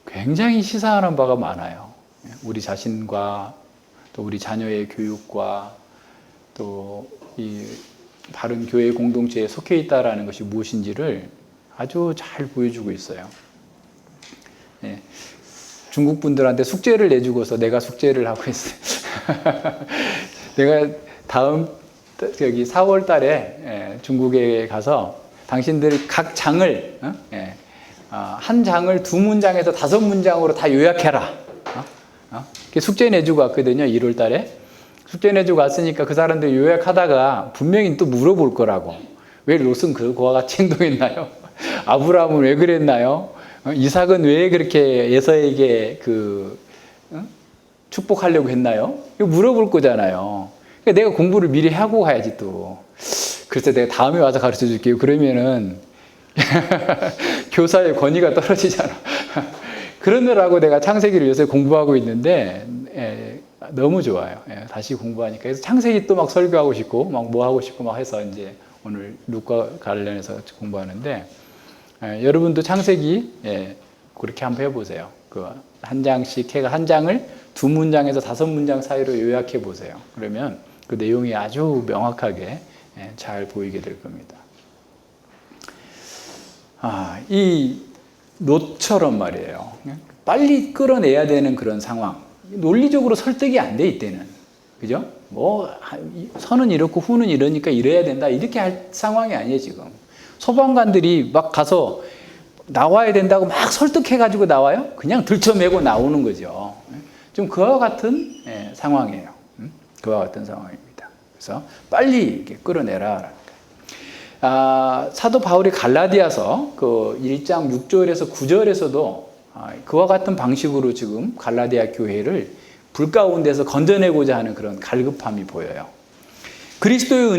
굉장히 시사하는 바가 많아요. 우리 자신과 또 우리 자녀의 교육과 또 이 바른 교회 공동체에 속해 있다라는 것이 무엇인지를 아주 잘 보여주고 있어요. 중국 분들한테 숙제를 내주고서 내가 숙제를 하고 있어요. 내가 다음 4월 달에 중국에 가서 당신들 각 장을 한 장을 2문장에서 5문장으로 다 요약해라. 숙제 내주고 왔거든요. 1월 달에. 숙제 내주고 왔으니까 그 사람들 요약하다가 분명히 또 물어볼 거라고. 왜 롯은 그와 같이 행동했나요? 아브라함은 왜 그랬나요? 이삭은 왜 그렇게 에서에게 축복하려고 했나요? 이거 물어볼 거잖아요. 그러니까 내가 공부를 미리 하고 가야지 또. 그래서 내가 다음에 와서 가르쳐 줄게요. 그러면은 교사의 권위가 떨어지잖아. 그러느라고 내가 창세기를 요새 공부하고 있는데 너무 좋아요. 다시 공부하니까. 그래서 창세기 또 막 설교하고 싶고 막 뭐 하고 싶고 막 해서 이제 오늘 룻과 관련해서 공부하는데 여러분도 창세기 그렇게 한번 해보세요. 그 한 장씩 해가 한 장을 2문장에서 5문장 사이로 요약해 보세요. 그러면 그 내용이 아주 명확하게 잘 보이게 될 겁니다. 이 롯처럼 말이에요. 빨리 끌어내야 되는 그런 상황. 논리적으로 설득이 안 돼 이때는. 그죠? 뭐 선은 이렇고 후는 이러니까 이래야 된다. 이렇게 할 상황이 아니에요, 지금. 소방관들이 막 가서 나와야 된다고 막 설득해가지고 나와요? 그냥 들쳐매고 나오는 거죠. 좀 그와 같은 상황이에요. 그와 같은 상황입니다. 그래서 빨리 이렇게 끌어내라. 사도 바울이 갈라디아서 그 1장 6절에서 9절에서도 그와 같은 방식으로 지금 갈라디아 교회를 불 가운데서 건져내고자 하는 그런 갈급함이 보여요. 그리스도의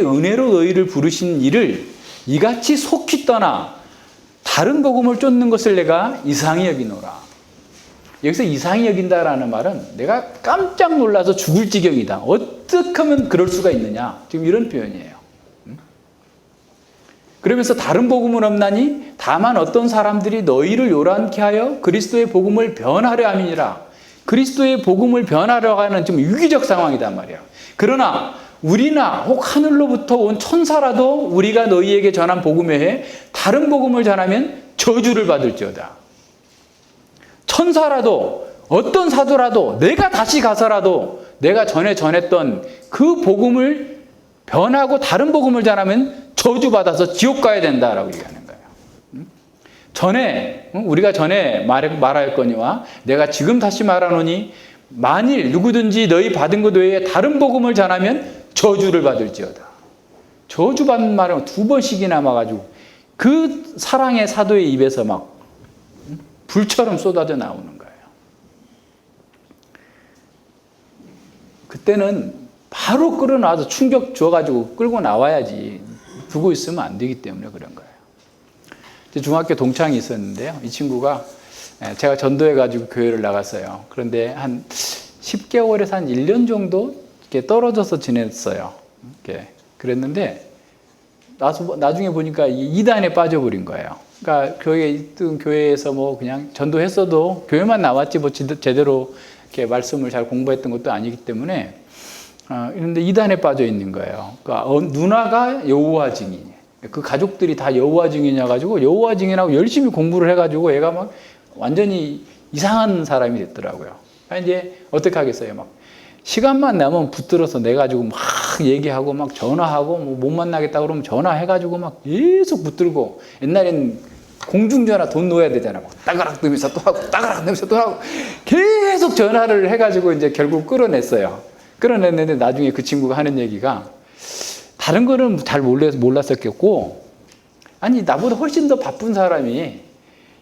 은혜로 너희를 부르신 이를 이같이 속히 떠나 다른 복음을 쫓는 것을 내가 이상히 여기노라. 여기서 이상히 여긴다라는 말은 내가 깜짝 놀라서 죽을 지경이다. 어떻게 하면 그럴 수가 있느냐. 지금 이런 표현이에요. 그러면서 다른 복음은 없나니 다만 어떤 사람들이 너희를 요란케 하여 그리스도의 복음을 변하려 함이니라. 그리스도의 복음을 변하려 하는 좀 유기적 상황이단 말이에요. 그러나 우리나 혹 하늘로부터 온 천사라도 우리가 너희에게 전한 복음 외에 다른 복음을 전하면 저주를 받을지어다. 천사라도 어떤 사도라도 내가 다시 가서라도 내가 전에 전했던 그 복음을 변하고 다른 복음을 전하면 저주받아서 지옥 가야 된다라고 얘기하는 거예요. 우리가 전에 말하였거니와 내가 지금 다시 말하노니 만일 누구든지 너희 받은 것 외에 다른 복음을 전하면 저주를 받을지어다. 저주받는 말은 2번씩이나 남아가지고 그 사랑의 사도의 입에서 막 불처럼 쏟아져 나오는 거예요. 그때는 바로 끌어나와서 충격 줘가지고 끌고 나와야지 두고 있으면 안 되기 때문에 그런 거예요. 중학교 동창이 있었는데요. 이 친구가 제가 전도해가지고 교회를 나갔어요. 그런데 한 10개월에서 한 1년 정도 이렇게 떨어져서 지냈어요. 이렇게 그랬는데 나중에 보니까 이단에 빠져버린 거예요. 그러니까 교회에 있던 교회에서 뭐 그냥 전도했어도 교회만 나왔지 뭐 제대로 이렇게 말씀을 잘 공부했던 것도 아니기 때문에 그런데 이단에 빠져 있는 거예요. 그러니까 누나가 여호와 증인. 그 가족들이 다 여호와 증인이어 가지고 여호와 증인하고 열심히 공부를 해가지고 얘가 막 완전히 이상한 사람이 됐더라고요. 이제 어떻게 하겠어요? 막 시간만 나면 붙들어서 내 가지고 막 얘기하고 막 전화하고 뭐 못 만나겠다 그러면 전화해가지고 막 계속 붙들고 옛날엔 공중전화 돈 넣어야 되잖아. 막 따가락 넣으면서 또 하고 따가락 넣으면서 또 하고 계속 전화를 해가지고 이제 결국 끌어냈어요. 끌어냈는데 나중에 그 친구가 하는 얘기가 다른 거는 잘 몰랐었겠고 아니 나보다 훨씬 더 바쁜 사람이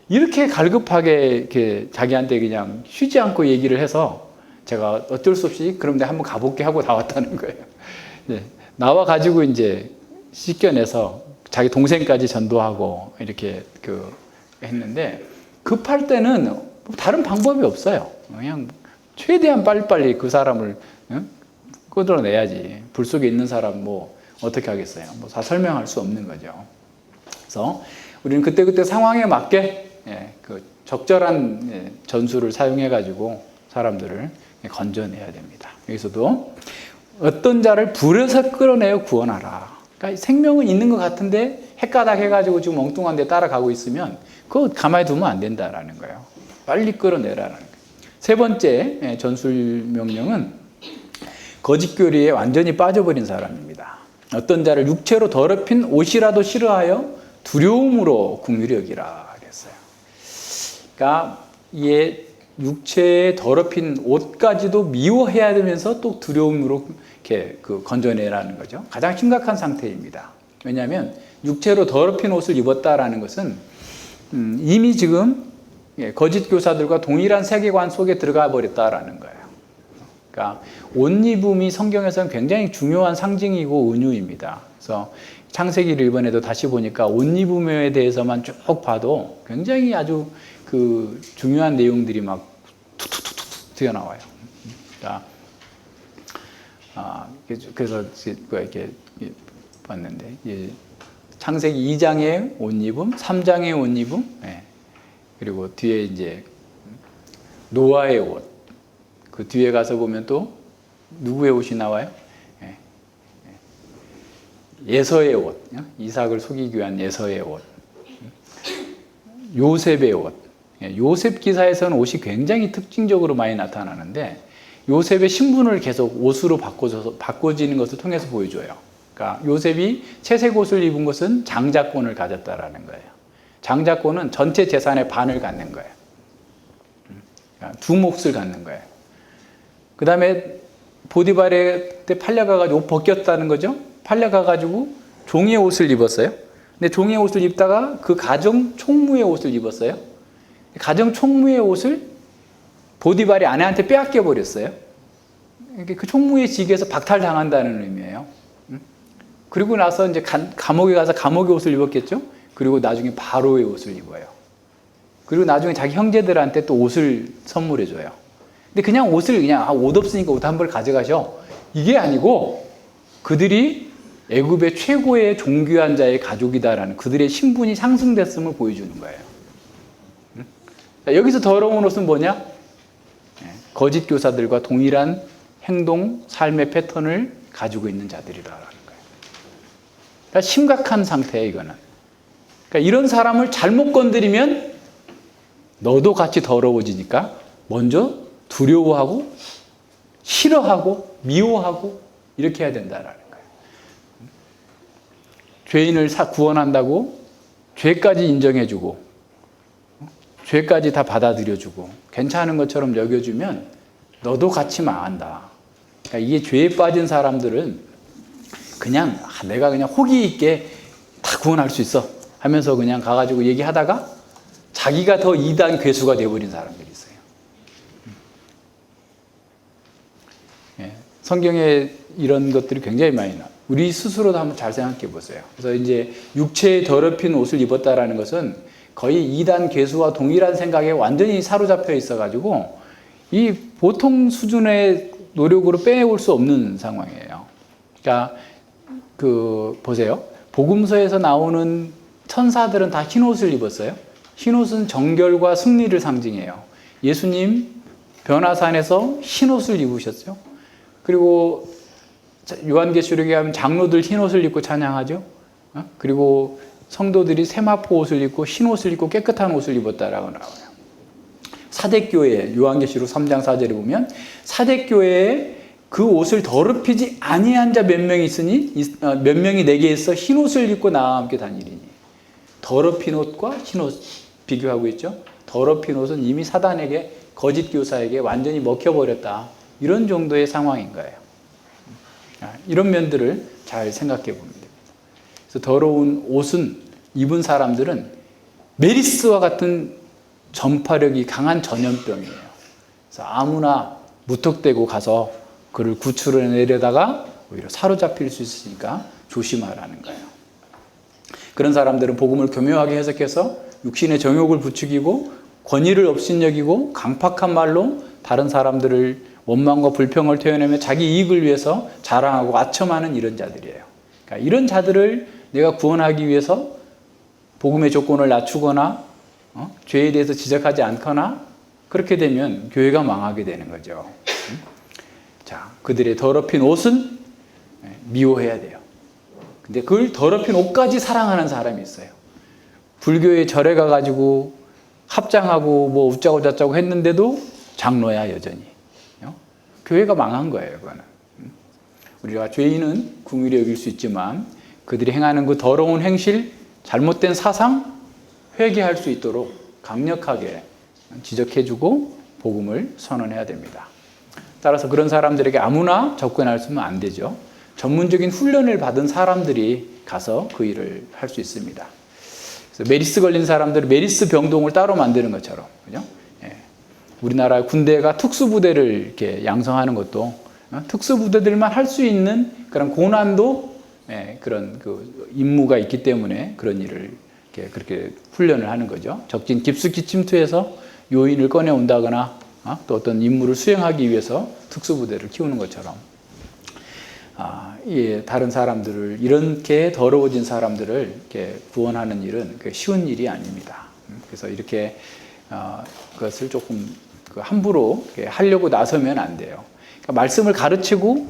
이렇게 갈급하게 이렇게 자기한테 그냥 쉬지 않고 얘기를 해서 제가 어쩔 수 없이 그럼 내가 한번 가볼게 하고 나왔다는 거예요. 네, 나와 가지고 이제 씻겨내서 자기 동생까지 전도하고 이렇게 했는데 급할 때는 다른 방법이 없어요. 그냥 최대한 빨리빨리 그 사람을 끌어내야지. 불 속에 있는 사람 뭐 어떻게 하겠어요? 뭐 다 설명할 수 없는 거죠. 그래서 우리는 그때그때 상황에 맞게 그 적절한 전술을 사용해 가지고 사람들을 건져내야 됩니다. 여기서도 어떤 자를 불에서 끌어내어 구원하라. 그러니까 생명은 있는 것 같은데 헷가닥 해가지고 지금 엉뚱한 데 따라가고 있으면 그거 가만히 두면 안 된다라는 거예요. 빨리 끌어내라는 거예요. 세 번째 전술 명령은 거짓 교리에 완전히 빠져버린 사람입니다. 어떤 자를 육체로 더럽힌 옷이라도 싫어하여 두려움으로 긍휼히 여기라 그랬어요. 그러니까 이게 육체에 더럽힌 옷까지도 미워해야 되면서 또 두려움으로 이렇게 건져내라는 거죠. 가장 심각한 상태입니다. 왜냐하면 육체로 더럽힌 옷을 입었다라는 것은 이미 지금 거짓 교사들과 동일한 세계관 속에 들어가 버렸다라는 거예요. 그러니까 옷 입음이 성경에서는 굉장히 중요한 상징이고 은유입니다. 그래서 창세기 1번에도 다시 보니까 옷 입음에 대해서만 쭉 봐도 굉장히 아주 그 중요한 내용들이 막 툭툭툭툭 튀어나와요. 그러니까 그래서 이렇게 봤는데 창세기 2장의 옷 입음, 3장의 옷 입음, 예. 그리고 뒤에 이제 노아의 옷. 그 뒤에 가서 보면 또 누구의 옷이 나와요? 예. 예서의 옷. 이삭을 속이기 위한 예서의 옷. 요셉의 옷. 예. 요셉 기사에서는 옷이 굉장히 특징적으로 많이 나타나는데 요셉의 신분을 계속 옷으로 바꿔지는 것을 통해서 보여줘요. 그러니까 요셉이 채색 옷을 입은 것은 장자권을 가졌다라는 거예요. 장자권은 전체 재산의 반을 갖는 거예요. 그러니까 두 몫을 갖는 거예요. 그 다음에 보디발에 때 팔려가가지고 옷 벗겼다는 거죠. 팔려가가지고 종이의 옷을 입었어요. 근데 종이의 옷을 입다가 그 가정 총무의 옷을 입었어요. 가정 총무의 옷을 보디발이 아내한테 빼앗겨 버렸어요. 그 총무의 직에서 박탈당한다는 의미예요. 그리고 나서 이제 감옥에 가서 감옥의 옷을 입었겠죠. 그리고 나중에 바로의 옷을 입어요. 그리고 나중에 자기 형제들한테 또 옷을 선물해 줘요. 근데 그냥 옷을 그냥 옷 없으니까 옷 한 벌 가져가셔. 이게 아니고 그들이 애굽의 최고의 존귀한 자의 가족이다라는 그들의 신분이 상승됐음을 보여주는 거예요. 여기서 더러운 옷은 뭐냐? 거짓 교사들과 동일한 행동, 삶의 패턴을 가지고 있는 자들이라는 거예요. 그러니까 심각한 상태예요, 이거는. 그러니까 이런 사람을 잘못 건드리면 너도 같이 더러워지니까 먼저 두려워하고 싫어하고 미워하고 이렇게 해야 된다는 거예요. 죄인을 구원한다고 죄까지 인정해주고 죄까지 다 받아들여주고 괜찮은 것처럼 여겨주면 너도 같이 망한다. 그러니까 이게 죄에 빠진 사람들은 그냥 내가 그냥 호기 있게 다 구원할 수 있어 하면서 그냥 가가지고 얘기하다가 자기가 더 이단 괴수가 되어버린 사람들이 있어요. 예, 성경에 이런 것들이 굉장히 많이 나와요. 우리 스스로도 한번 잘 생각해 보세요. 그래서 이제 육체에 더럽힌 옷을 입었다라는 것은 거의 이단 괴수와 동일한 생각에 완전히 사로잡혀 있어가지고 이 보통 수준의 노력으로 빼올 수 없는 상황이에요. 그러니까 보세요. 복음서에서 나오는 천사들은 다 흰옷을 입었어요. 흰옷은 정결과 승리를 상징해요. 예수님 변화산에서 흰옷을 입으셨죠. 그리고 요한계시록에 가면 장로들 흰옷을 입고 찬양하죠. 그리고 성도들이 세마포 옷을 입고 흰옷을 입고 깨끗한 옷을 입었다라고 나와요. 사대교회 요한계시록 3장 4절에 보면 사대교회에 그 옷을 더럽히지 아니한 자 몇 명이 있으니 몇 명이 내게 있어 흰옷을 입고 나와 함께 다니리니. 더럽힌 옷과 흰옷 비교하고 있죠. 더럽힌 옷은 이미 사단에게 거짓 교사에게 완전히 먹혀버렸다. 이런 정도의 상황인 거예요. 이런 면들을 잘 생각해 봅니다. 그래서 더러운 옷은 입은 사람들은 메리스와 같은 전파력이 강한 전염병이에요. 그래서 아무나 무턱대고 가서 그를 구출해내려다가 오히려 사로잡힐 수 있으니까 조심하라는 거예요. 그런 사람들은 복음을 교묘하게 해석해서 육신의 정욕을 부추기고 권위를 업신여기고 강팍한 말로 다른 사람들을 원망과 불평을 태어내며 자기 이익을 위해서 자랑하고 아첨하는 이런 자들이에요. 그러니까 이런 자들을 내가 구원하기 위해서 복음의 조건을 낮추거나 죄에 대해서 지적하지 않거나 그렇게 되면 교회가 망하게 되는 거죠. 자, 그들의 더럽힌 옷은 미워해야 돼요. 근데 그걸 더럽힌 옷까지 사랑하는 사람이 있어요. 불교의 절에 가가지고 합장하고 뭐 웃자고 저자고 했는데도 장로야 여전히. 교회가 망한 거예요, 그거는. 우리가 죄인은 긍휼히 여길 수 있지만 그들이 행하는 그 더러운 행실, 잘못된 사상 회개할 수 있도록 강력하게 지적해주고 복음을 선언해야 됩니다. 따라서 그런 사람들에게 아무나 접근할 수는 안 되죠. 전문적인 훈련을 받은 사람들이 가서 그 일을 할 수 있습니다. 그래서 메리스 걸린 사람들은 메리스 병동을 따로 만드는 것처럼, 그죠? 예. 우리나라 군대가 특수부대를 이렇게 양성하는 것도 특수부대들만 할 수 있는 그런 고난도 그런 그 임무가 있기 때문에 그런 일을 이렇게 그렇게 훈련을 하는 거죠. 적진 깊숙이 침투해서 요인을 꺼내 온다거나 또 어떤 임무를 수행하기 위해서 특수부대를 키우는 것처럼 예, 다른 사람들을 이렇게 더러워진 사람들을 이렇게 구원하는 일은 쉬운 일이 아닙니다. 그래서 이렇게 그것을 조금 함부로 하려고 나서면 안 돼요. 그러니까 말씀을 가르치고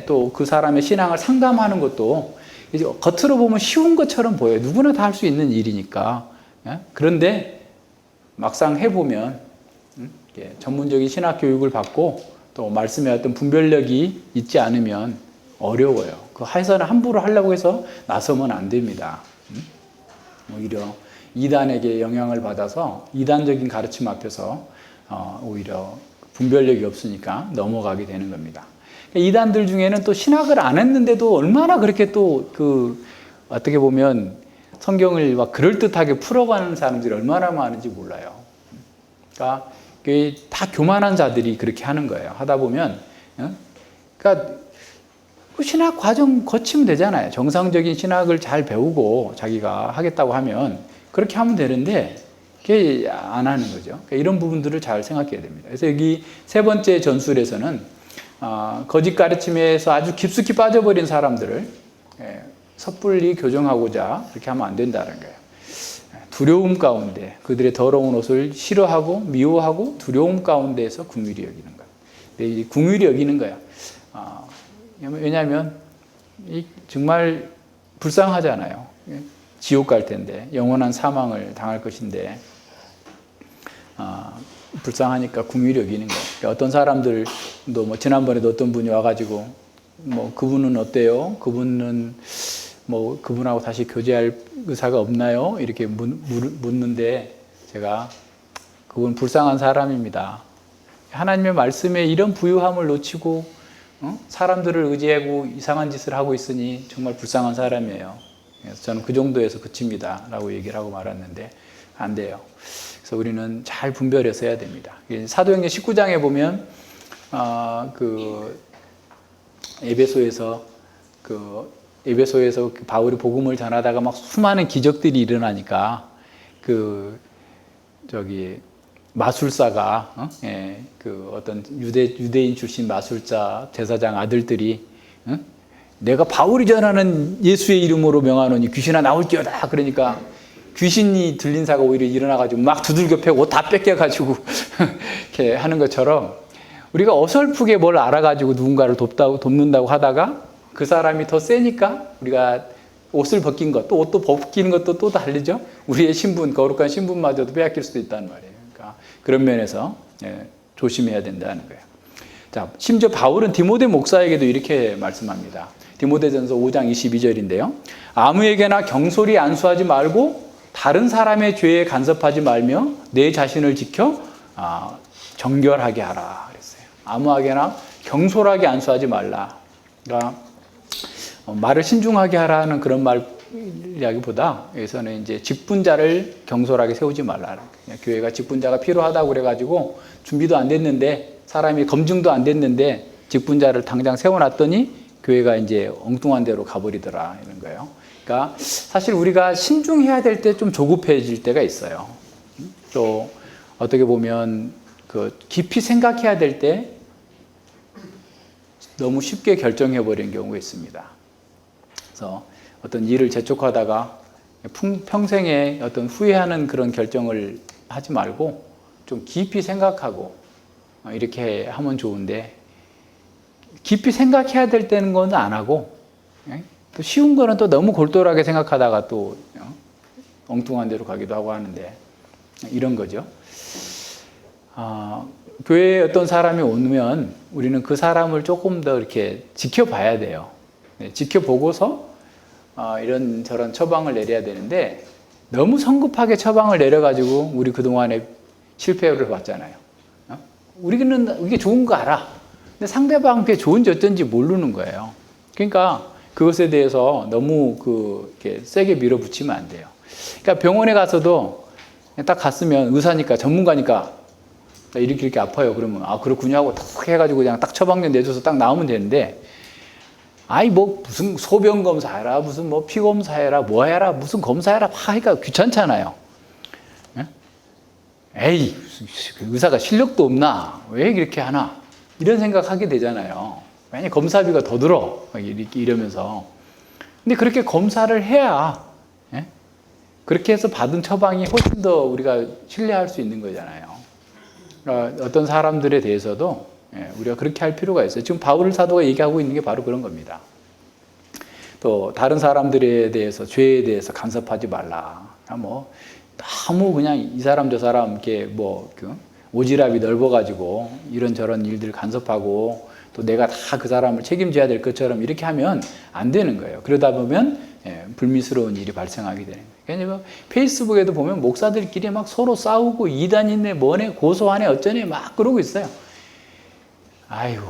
또 그 사람의 신앙을 상담하는 것도 이제 겉으로 보면 쉬운 것처럼 보여요. 누구나 다 할 수 있는 일이니까. 그런데 막상 해보면 전문적인 신학 교육을 받고 또 말씀의 어떤 분별력이 있지 않으면 어려워요. 그 해서는 함부로 하려고 해서 나서면 안 됩니다. 오히려 이단에게 영향을 받아서 이단적인 가르침 앞에서 오히려 분별력이 없으니까 넘어가게 되는 겁니다. 이단들 중에는 또 신학을 안 했는데도 얼마나 그렇게 또 어떻게 보면 성경을 막 그럴듯하게 풀어가는 사람들이 얼마나 많은지 몰라요. 그러니까 다 교만한 자들이 그렇게 하는 거예요. 하다 보면, 그러니까 그 신학 과정 거치면 되잖아요. 정상적인 신학을 잘 배우고 자기가 하겠다고 하면 그렇게 하면 되는데 그게 안 하는 거죠. 그러니까 이런 부분들을 잘 생각해야 됩니다. 그래서 여기 세 번째 전술에서는 거짓 가르침에서 아주 깊숙이 빠져버린 사람들을 섣불리 교정하고자 그렇게 하면 안 된다는 거예요. 두려움 가운데 그들의 더러운 옷을 싫어하고 미워하고 두려움 가운데에서 긍휼히 여기는 거예요. 긍휼히 여기는 거야. 왜냐하면 정말 불쌍하잖아요. 지옥 갈 텐데 영원한 사망을 당할 것인데 불쌍하니까 긍휼히 여기는 거예요. 그러니까 어떤 사람들도 뭐 지난번에도 어떤 분이 와가지고 뭐 그분은 어때요? 그분은 뭐 그분하고 다시 교제할 의사가 없나요? 이렇게 묻는데 제가 그분 불쌍한 사람입니다. 하나님의 말씀에 이런 부유함을 놓치고 사람들을 의지하고 이상한 짓을 하고 있으니 정말 불쌍한 사람이에요. 그래서 저는 그 정도에서 그칩니다. 라고 얘기를 하고 말았는데 안 돼요. 그래서 우리는 잘 분별해서 해야 됩니다. 사도행전 19장에 보면 에베소에서 바울이 복음을 전하다가 막 수많은 기적들이 일어나니까 마술사가 어떤 유대인 출신 마술사 제사장 아들들이 내가 바울이 전하는 예수의 이름으로 명하노니 귀신아 나올지어다. 그러니까 귀신이 들린 사가 오히려 일어나가지고 막 두들겨 패고 옷 다 뺏겨가지고 이렇게 하는 것처럼 우리가 어설프게 뭘 알아가지고 누군가를 돕는다고 하다가 그 사람이 더 세니까 우리가 옷을 벗긴 것, 또 옷도 벗기는 것도 또 다르죠. 우리의 신분, 거룩한 신분마저도 빼앗길 수도 있다는 말이에요. 그러니까 그런 면에서 조심해야 된다는 거예요. 자, 심지어 바울은 디모데 목사에게도 이렇게 말씀합니다. 디모데전서 5장 22절인데요. 아무에게나 경솔히 안수하지 말고 다른 사람의 죄에 간섭하지 말며 내 자신을 지켜 정결하게 하라 그랬어요. 아무에게나 경솔하게 안수하지 말라. 그러니까 말을 신중하게 하라는 그런 말 이야기보다 여기서는 이제 직분자를 경솔하게 세우지 말라. 교회가 직분자가 필요하다고 그래가지고 준비도 안 됐는데 사람이 검증도 안 됐는데 직분자를 당장 세워놨더니 교회가 이제 엉뚱한 데로 가버리더라 이런 거예요. 그러니까 사실 우리가 신중해야 될 때 좀 조급해질 때가 있어요. 또 어떻게 보면 깊이 생각해야 될 때 너무 쉽게 결정해버리는 경우가 있습니다. 그래서 어떤 일을 재촉하다가 평생에 어떤 후회하는 그런 결정을 하지 말고 좀 깊이 생각하고 이렇게 하면 좋은데 깊이 생각해야 될 때는 건 안 하고 또 쉬운 거는 또 너무 골똘하게 생각하다가 또 엉뚱한 데로 가기도 하고 하는데 이런 거죠. 교회에 어떤 사람이 오면 우리는 그 사람을 조금 더 이렇게 지켜봐야 돼요. 지켜보고서 이런 저런 처방을 내려야 되는데 너무 성급하게 처방을 내려가지고 우리 그동안에 실패를 봤잖아요. 우리는 이게 좋은 거 알아. 근데 상대방 그게 좋은지 어쩐지 모르는 거예요. 그러니까 그것에 대해서 너무 이렇게 세게 밀어붙이면 안 돼요. 그러니까 병원에 가서도 딱 갔으면 의사니까 전문가니까 이렇게 아파요. 그러면 그렇군요 하고 딱 해가지고 그냥 딱 처방전 내줘서 딱 나오면 되는데 무슨 소변 검사해라, 무슨 피 검사해라, 뭐 해라, 무슨 검사해라, 하니까 귀찮잖아요. 의사가 실력도 없나? 왜 이렇게 하나? 이런 생각하게 되잖아요. 왜냐면 검사비가 더 들어. 이렇게 이러면서. 근데 그렇게 검사를 해야, 예? 그렇게 해서 받은 처방이 훨씬 더 우리가 신뢰할 수 있는 거잖아요. 어떤 사람들에 대해서도 우리가 그렇게 할 필요가 있어요. 지금 바울 사도가 얘기하고 있는 게 바로 그런 겁니다. 또 다른 사람들에 대해서, 죄에 대해서 간섭하지 말라. 뭐 너무 그냥 이 사람 저 사람 이렇게 뭐 오지랖이 넓어가지고 이런저런 일들 간섭하고 또 내가 다 그 사람을 책임져야 될 것처럼 이렇게 하면 안 되는 거예요. 그러다 보면 불미스러운 일이 발생하게 되는 거예요. 그러니까 페이스북에도 보면 목사들끼리 막 서로 싸우고 이단이네 뭐네 고소하네 어쩌네 막 그러고 있어요. 아이고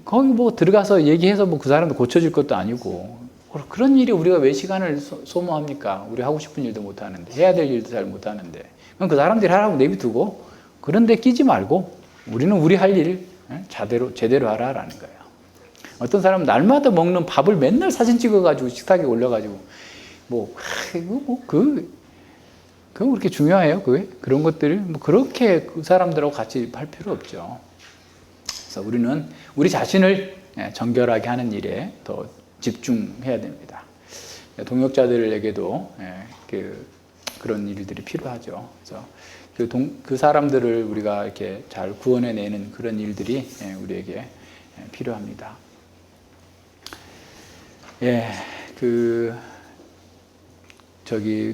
거기 뭐 들어가서 얘기해서 뭐 그 사람도 고쳐질 것도 아니고 그런 일이 우리가 왜 시간을 소모합니까? 우리 하고 싶은 일도 못 하는데 해야 될 일도 잘 못 하는데 그럼 그 사람들이 하라고 내비두고 그런데 끼지 말고 우리는 우리 할 일 제대로 하라라는 거예요. 어떤 사람은 날마다 먹는 밥을 맨날 사진 찍어가지고 식탁에 올려가지고 그거 그렇게 중요해요? 그게? 그런 것들을 뭐 그렇게 그 사람들하고 같이 할 필요 없죠. 그래서 우리는 우리 자신을 정결하게 하는 일에 더 집중해야 됩니다. 동역자들에게도 그런 일들이 필요하죠. 그래서 그 사람들을 우리가 이렇게 잘 구원해내는 그런 일들이 우리에게 필요합니다.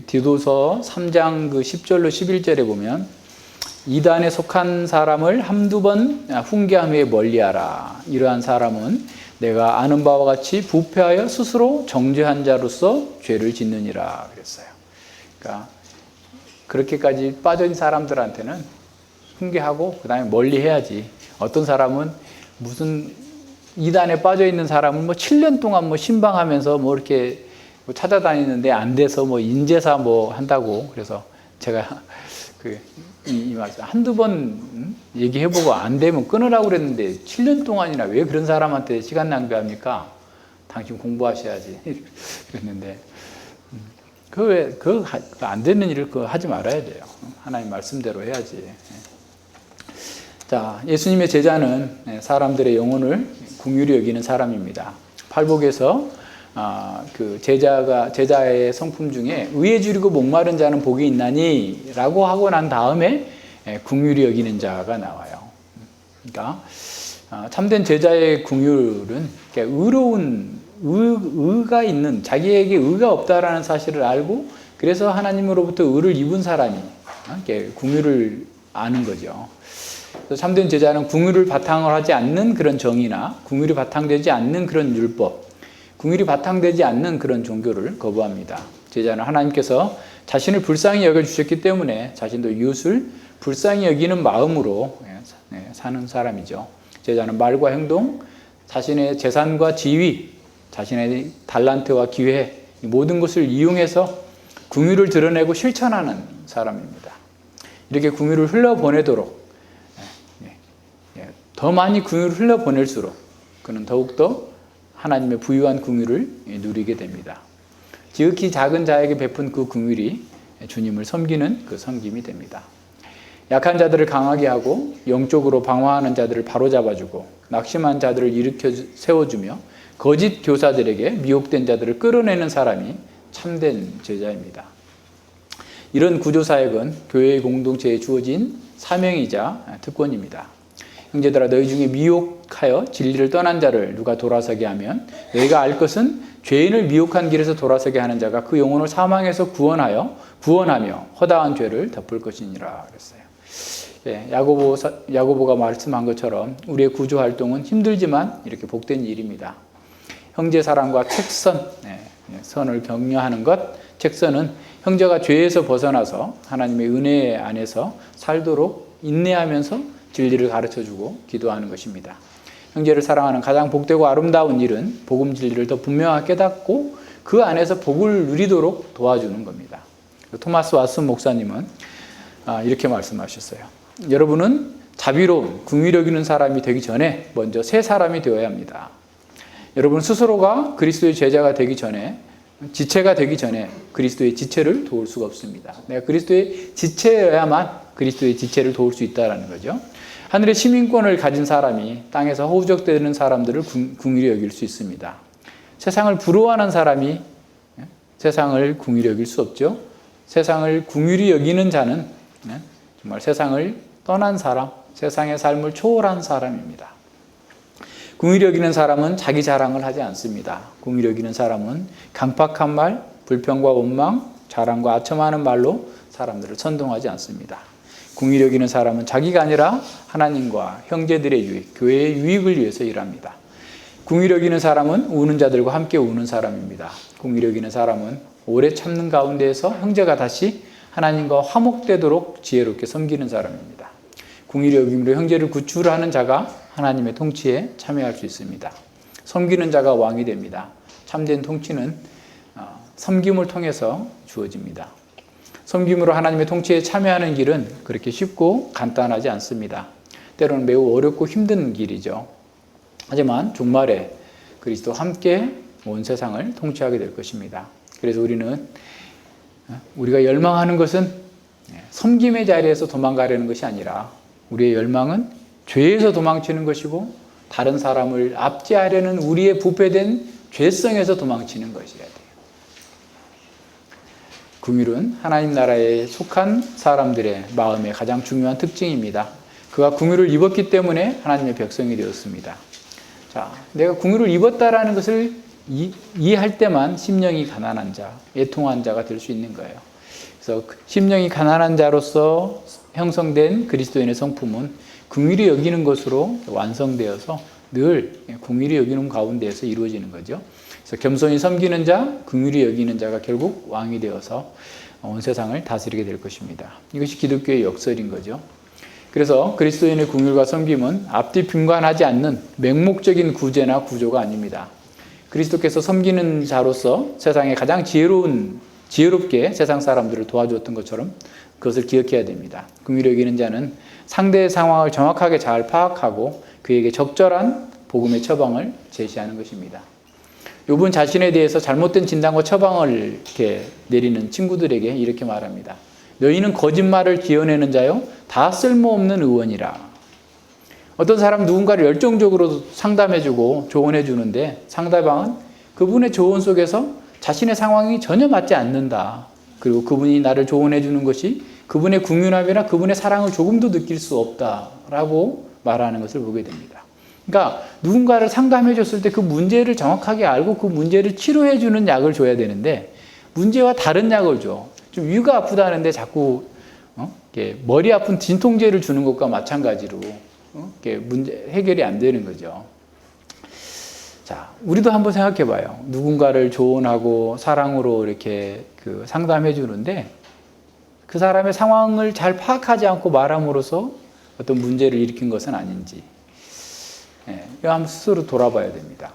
디도서 3장 10절로 11절에 보면 이단에 속한 사람을 한두 번 훈계한 후에 멀리하라. 이러한 사람은 내가 아는 바와 같이 부패하여 스스로 정죄한 자로서 죄를 짓느니라 그랬어요. 그러니까 그렇게까지 빠진 사람들한테는 훈계하고 그 다음에 멀리 해야지. 어떤 사람은 무슨 이단에 빠져 있는 사람은 뭐 7년 동안 뭐 신방하면서 뭐 이렇게 찾아다니는데 안 돼서 뭐 인제사 뭐 한다고. 그래서 제가 이 말씀 한두 번 얘기해보고 안 되면 끊으라고 그랬는데 7년 동안이나 왜 그런 사람한테 시간 낭비합니까? 당신 공부하셔야지. 그랬는데 안 되는 일을 하지 말아야 돼요. 하나님 말씀대로 해야지. 자, 예수님의 제자는 사람들의 영혼을 긍휼히 여기는 사람입니다. 팔복에서 제자의 성품 중에 의에 줄이고 목마른 자는 복이 있나니 라고 하고 난 다음에 긍휼히 여기는 자가 나와요. 그러니까 참된 제자의 긍휼은 의로운 의가 있는, 자기에게 의가 없다라는 사실을 알고 그래서 하나님으로부터 의를 입은 사람이 긍휼을 아는 거죠. 참된 제자는 긍휼을 바탕으로 하지 않는 그런 정의나 긍휼이 바탕되지 않는 그런 율법, 긍휼이 바탕되지 않는 그런 종교를 거부합니다. 제자는 하나님께서 자신을 불쌍히 여겨주셨기 때문에 자신도 이웃을 불쌍히 여기는 마음으로 사는 사람이죠. 제자는 말과 행동, 자신의 재산과 지위, 자신의 달란트와 기회, 모든 것을 이용해서 긍휼을 드러내고 실천하는 사람입니다. 이렇게 긍휼을 흘려보내도록 더 많이 긍휼을 흘려보낼수록 그는 더욱더 하나님의 부유한 긍휼을 누리게 됩니다. 지극히 작은 자에게 베푼 그 긍휼이 주님을 섬기는 그 섬김이 됩니다. 약한 자들을 강하게 하고 영적으로 방황하는 자들을 바로잡아주고 낙심한 자들을 일으켜 세워주며 거짓 교사들에게 미혹된 자들을 끌어내는 사람이 참된 제자입니다. 이런 구조사역은 교회의 공동체에 주어진 사명이자 특권입니다. 형제들아, 너희 중에 미혹하여 진리를 떠난 자를 누가 돌아서게 하면 너희가 알 것은 죄인을 미혹한 길에서 돌아서게 하는 자가 그 영혼을 사망에서 구원하며 허다한 죄를 덮을 것이니라 그랬어요. 야고보가 말씀한 것처럼 우리의 구조 활동은 힘들지만 이렇게 복된 일입니다. 형제 사랑과 책선, 선을 격려하는 것, 책선은 형제가 죄에서 벗어나서 하나님의 은혜 안에서 살도록 인내하면서 진리를 가르쳐주고 기도하는 것입니다. 형제를 사랑하는 가장 복되고 아름다운 일은 복음 진리를 더 분명하게 깨닫고 그 안에서 복을 누리도록 도와주는 겁니다. 토마스 왓슨 목사님은 이렇게 말씀하셨어요. 여러분은 자비로운 긍휼히 여기는 사람이 되기 전에 먼저 새 사람이 되어야 합니다. 여러분 스스로가 그리스도의 제자가 되기 전에, 지체가 되기 전에 그리스도의 지체를 도울 수가 없습니다. 내가 그리스도의 지체여야만 그리스도의 지체를 도울 수 있다는 거죠. 하늘의 시민권을 가진 사람이 땅에서 허우적대는 사람들을 궁일히 여길 수 있습니다. 세상을 부러워하는 사람이 세상을 궁일히 여길 수 없죠. 세상을 궁일히 여기는 자는 정말 세상을 떠난 사람, 세상의 삶을 초월한 사람입니다. 궁일히 여기는 사람은 자기 자랑을 하지 않습니다. 궁일히 여기는 사람은 강팍한 말, 불평과 원망, 자랑과 아첨하는 말로 사람들을 선동하지 않습니다. 궁일히 여기는 사람은 자기가 아니라 하나님과 형제들의 유익, 교회의 유익을 위해서 일합니다. 궁일히 여기는 사람은 우는 자들과 함께 우는 사람입니다. 궁일히 여기는 사람은 오래 참는 가운데에서 형제가 다시 하나님과 화목되도록 지혜롭게 섬기는 사람입니다. 궁일히 여김으로 형제를 구출하는 자가 하나님의 통치에 참여할 수 있습니다. 섬기는 자가 왕이 됩니다. 참된 통치는 섬김을 통해서 주어집니다. 섬김으로 하나님의 통치에 참여하는 길은 그렇게 쉽고 간단하지 않습니다. 때로는 매우 어렵고 힘든 길이죠. 하지만 종말에 그리스도와 함께 온 세상을 통치하게 될 것입니다. 그래서 우리가 열망하는 것은 섬김의 자리에서 도망가려는 것이 아니라 우리의 열망은 죄에서 도망치는 것이고 다른 사람을 압제하려는 우리의 부패된 죄성에서 도망치는 것이어야 돼요. 궁율은 하나님 나라에 속한 사람들의 마음의 가장 중요한 특징입니다. 그가 궁율을 입었기 때문에 하나님의 백성이 되었습니다. 자, 내가 궁율을 입었다라는 것을 이해할 때만 심령이 가난한 자, 애통한 자가 될 수 있는 거예요. 그래서 심령이 가난한 자로서 형성된 그리스도인의 성품은 긍휼히 여기는 것으로 완성되어서 늘 긍휼히 여기는 가운데에서 이루어지는 거죠. 그래서 겸손히 섬기는 자, 긍휼히 여기는 자가 결국 왕이 되어서 온 세상을 다스리게 될 것입니다. 이것이 기독교의 역설인 거죠. 그래서 그리스도인의 긍휼과 섬김은 앞뒤 분간하지 않는 맹목적인 구제나 구조가 아닙니다. 그리스도께서 섬기는 자로서 세상에 가장 지혜롭게 세상 사람들을 도와주었던 것처럼 그것을 기억해야 됩니다. 긍휼히 여기는 자는 상대의 상황을 정확하게 잘 파악하고 그에게 적절한 복음의 처방을 제시하는 것입니다. 욥은 자신에 대해서 잘못된 진단과 처방을 이렇게 내리는 친구들에게 이렇게 말합니다. 너희는 거짓말을 지어내는 자요 다 쓸모없는 의원이라. 어떤 사람 누군가를 열정적으로 상담해주고 조언해주는데 상대방은 그분의 조언 속에서 자신의 상황이 전혀 맞지 않는다. 그리고 그분이 나를 조언해주는 것이 그분의 궁륜함이나 그분의 사랑을 조금도 느낄 수 없다라고 말하는 것을 보게 됩니다. 그러니까 누군가를 상담해 줬을 때 그 문제를 정확하게 알고 그 문제를 치료해 주는 약을 줘야 되는데 문제와 다른 약을 줘. 좀 위가 아프다는데 자꾸 머리 아픈 진통제를 주는 것과 마찬가지로 문제 해결이 안 되는 거죠. 자, 우리도 한번 생각해 봐요. 누군가를 조언하고 사랑으로 이렇게 상담해 주는데 그 사람의 상황을 잘 파악하지 않고 말함으로써 어떤 문제를 일으킨 것은 아닌지. 이거 한번 스스로 돌아봐야 됩니다.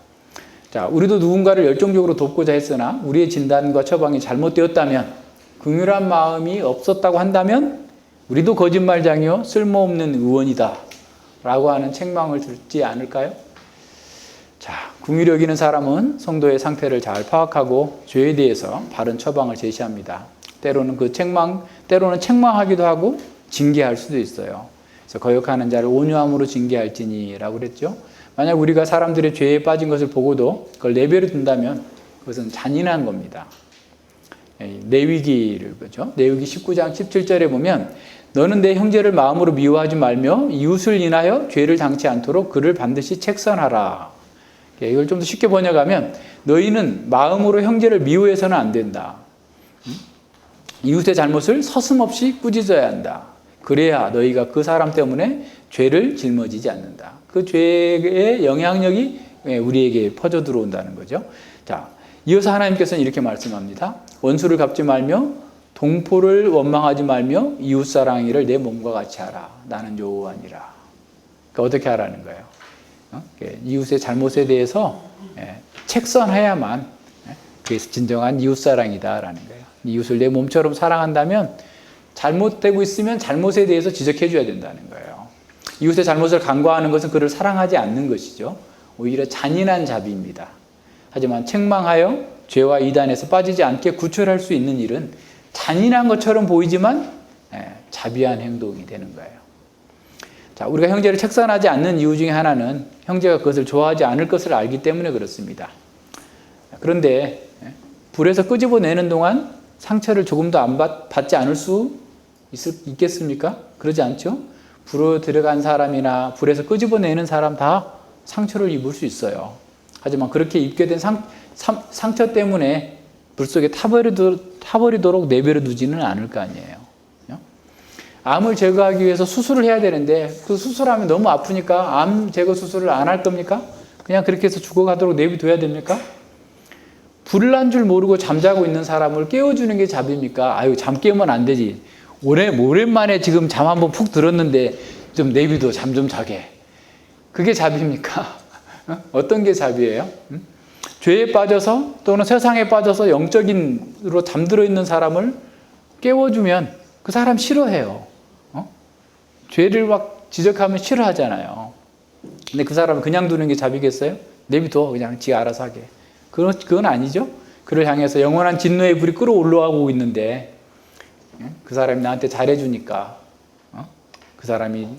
자, 우리도 누군가를 열정적으로 돕고자 했으나 우리의 진단과 처방이 잘못되었다면, 긍휼한 마음이 없었다고 한다면 우리도 거짓말장이요 쓸모없는 의원이다 라고 하는 책망을 듣지 않을까요? 자, 긍휼히 여기는 사람은 성도의 상태를 잘 파악하고 죄에 대해서 바른 처방을 제시합니다. 때로는 때로는 책망하기도 하고 징계할 수도 있어요. 그래서 거역하는 자를 온유함으로 징계할지니라고 그랬죠. 만약 우리가 사람들의 죄에 빠진 것을 보고도 그걸 내버려 둔다면 그것은 잔인한 겁니다. 레위기를 보죠. 레위기 19장 17절에 보면 너는 내 형제를 마음으로 미워하지 말며 이웃을 인하여 죄를 당치 않도록 그를 반드시 책선하라. 이걸 좀 더 쉽게 번역하면 너희는 마음으로 형제를 미워해서는 안 된다. 이웃의 잘못을 서슴없이 꾸짖어야 한다. 그래야 너희가 그 사람 때문에 죄를 짊어지지 않는다. 그 죄의 영향력이 우리에게 퍼져 들어온다는 거죠. 자, 이어서 하나님께서는 이렇게 말씀합니다. 원수를 갚지 말며 동포를 원망하지 말며 이웃사랑이를 내 몸과 같이 하라. 나는 여호와니라. 그러니까 어떻게 하라는 거예요? 이웃의 잘못에 대해서 책선해야만 그게 진정한 이웃사랑이다라는 거예요. 이웃을 내 몸처럼 사랑한다면 잘못되고 있으면 잘못에 대해서 지적해 줘야 된다는 거예요. 이웃의 잘못을 간과하는 것은 그를 사랑하지 않는 것이죠. 오히려 잔인한 자비입니다. 하지만 책망하여 죄와 이단에서 빠지지 않게 구출할 수 있는 일은 잔인한 것처럼 보이지만 자비한 행동이 되는 거예요. 자, 우리가 형제를 책선하지 않는 이유 중에 하나는 형제가 그것을 좋아하지 않을 것을 알기 때문에 그렇습니다. 그런데 불에서 끄집어내는 동안 상처를 조금도 안 받지 않을 수 있겠습니까? 그러지 않죠? 불에 들어간 사람이나 불에서 끄집어내는 사람 다 상처를 입을 수 있어요. 하지만 그렇게 입게 된 상처 때문에 불 속에 타버리도록 내버려 두지는 않을 거 아니에요. 암을 제거하기 위해서 수술을 해야 되는데 그 수술하면 너무 아프니까 암 제거 수술을 안 할 겁니까? 그냥 그렇게 해서 죽어가도록 내버려둬야 됩니까? 불을 난 줄 모르고 잠자고 있는 사람을 깨워주는 게 잡입니까? 아유, 잠 깨우면 안 되지. 오랜만에 지금 잠 한번 푹 들었는데 좀 내비둬, 잠 좀 자게. 그게 잡입니까? 어떤 게 잡이에요? 죄에 빠져서 또는 세상에 빠져서 영적인으로 잠들어 있는 사람을 깨워주면 그 사람 싫어해요. 죄를 막 지적하면 싫어하잖아요. 근데 그 사람을 그냥 두는 게 잡이겠어요? 내비둬, 그냥 지가 알아서 하게. 그건 아니죠. 그를 향해서 영원한 진노의 불이 끓어올라오고 있는데 그 사람이 나한테 잘해주니까 그 사람이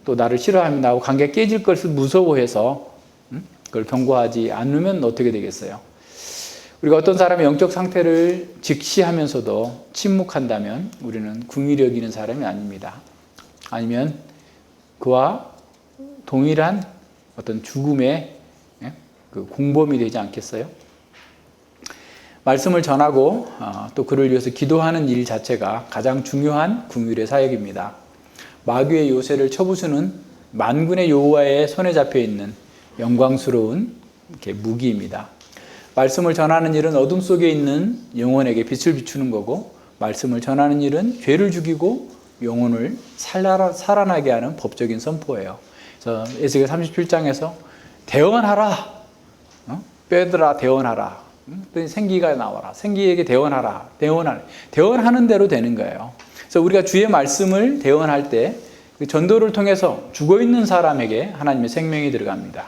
또 나를 싫어하면 나하고 관계가 깨질 것을 무서워해서 그걸 경고하지 않으면 어떻게 되겠어요? 우리가 어떤 사람의 영적 상태를 직시하면서도 침묵한다면 우리는 궁휼히 여기는 사람이 아닙니다. 아니면 그와 동일한 어떤 죽음의 그 공범이 되지 않겠어요? 말씀을 전하고 또 그를 위해서 기도하는 일 자체가 가장 중요한 궁휼의 사역입니다. 마귀의 요새를 쳐부수는 만군의 여호와의 손에 잡혀 있는 영광스러운 무기입니다. 말씀을 전하는 일은 어둠 속에 있는 영혼에게 빛을 비추는 거고, 말씀을 전하는 일은 죄를 죽이고 영혼을 살아나게 하는 법적인 선포예요. 그래서 에스겔 37장에서 대언하라, 뼈들아 대언하라, 생기가 나와라, 생기에게 대언하라, 대언하는 대로 되는 거예요. 그래서 우리가 주의 말씀을 대언할 때 전도를 통해서 죽어있는 사람에게 하나님의 생명이 들어갑니다.